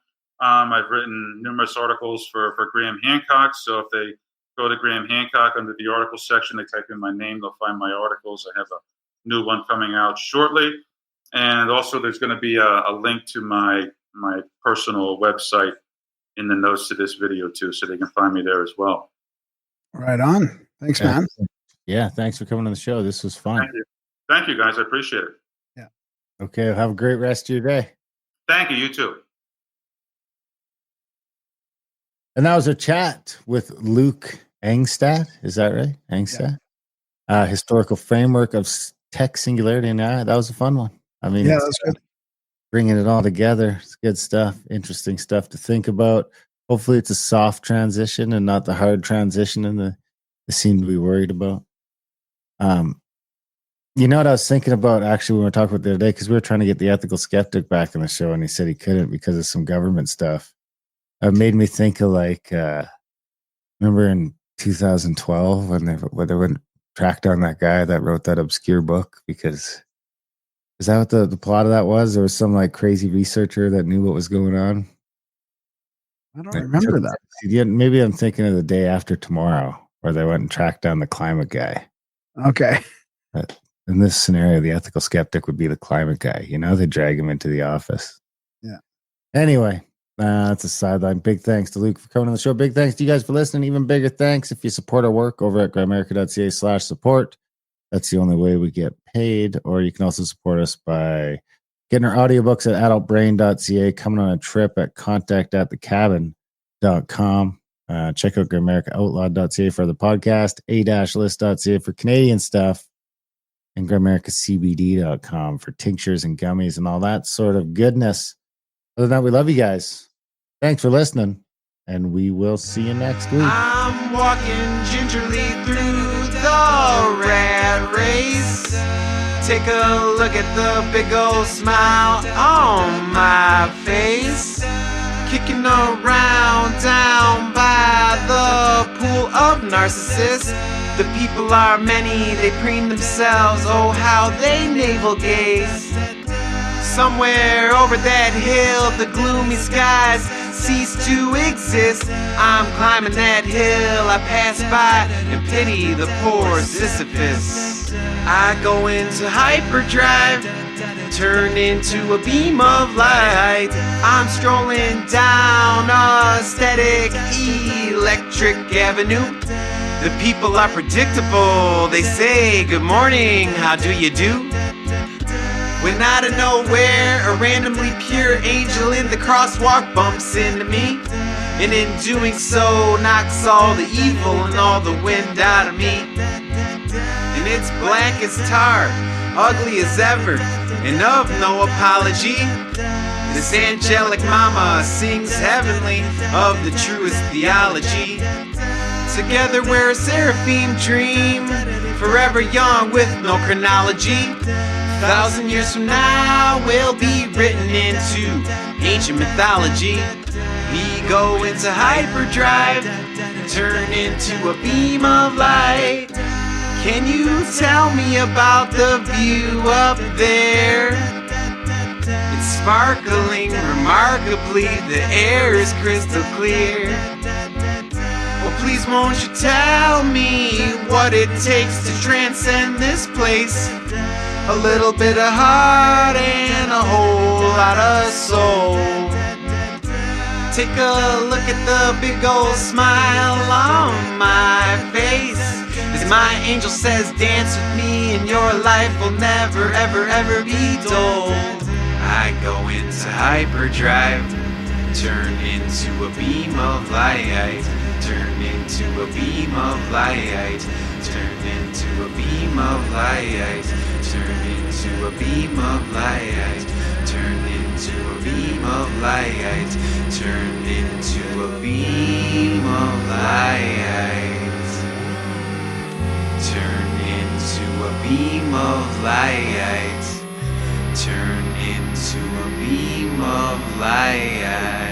I've written numerous articles for Graham Hancock, so if they go to Graham Hancock under the article section, they type in my name, they'll find my articles. I have a new one coming out shortly. And also there's going to be a link to my personal website in the notes to this video too, so they can find me there as well. Right on. Thanks, man. Yeah, thanks for coming on the show. This was fun. Thank you, guys. I appreciate it. Yeah. Okay, well, have a great rest of your day. Thank you. You too. And that was a chat with Luke Angstadt. Is that right? Angstadt? Yeah. Historical framework of tech singularity. And that was a fun one. I mean, yeah, that's good. Bringing it all together. It's good stuff. Interesting stuff to think about. Hopefully it's a soft transition and not the hard transition and they seem to be worried about. You know what I was thinking about actually when we were talking about the other day, because we were trying to get the ethical skeptic back on the show and he said he couldn't because of some government stuff. It made me think of remember in 2012 when they went track down that guy that wrote that obscure book? Because is that what the plot of that was? There was some crazy researcher that knew what was going on. I don't remember that. Yeah, maybe I'm thinking of The Day After Tomorrow, where they went and tracked down the climate guy. Okay. But in this scenario, the ethical skeptic would be the climate guy. You know, they drag him into the office. Yeah. Anyway, that's a sideline. Big thanks to Luke for coming on the show. Big thanks to you guys for listening. Even bigger thanks if you support our work over at grimerica.ca/support. That's the only way we get paid. Or you can also support us by getting our audiobooks at adultbrain.ca, coming on a trip at contact@thecabin.com. Check out grimericaoutlaw.ca for the podcast, a-list.ca for Canadian stuff, and grimmericacbd.com for tinctures and gummies and all that sort of goodness. Other than that, we love you guys. Thanks for listening, and we will see you next week. I'm walking gingerly through the rat race. Take a look at the big old smile on my face. Kicking around down by the pool of narcissists. The people are many, they preen themselves, oh how they navel gaze. Somewhere over that hill, the gloomy skies cease to exist. I'm climbing that hill, I pass by and pity the poor Sisyphus. I go into hyperdrive, turn into a beam of light. I'm strolling down a static electric avenue. The people are predictable, they say good morning, how do you do? When out of nowhere, a randomly pure angel in the crosswalk bumps into me, and in doing so knocks all the evil and all the wind out of me. And it's black as tar, ugly as ever, and of no apology. This angelic mama sings heavenly of the truest theology. Together we're a seraphim dream, forever young with no chronology. 1,000 years from now we'll be written into ancient mythology. We go into hyperdrive, turn into a beam of light. Can you tell me about the view up there? It's sparkling remarkably, the air is crystal clear. Well, please won't you tell me what it takes to transcend this place? A little bit of heart and a whole lot of soul. Take a look at the big old smile on my face, as my angel says dance with me and your life will never ever ever be dull. I go into hyperdrive, turn into a beam of light. Turn into a beam of light. Turn into a beam of light. Turn into a beam of light. Turn into a beam of light. Turn into a beam of light. Turn into a beam of light. Turn into a beam of light.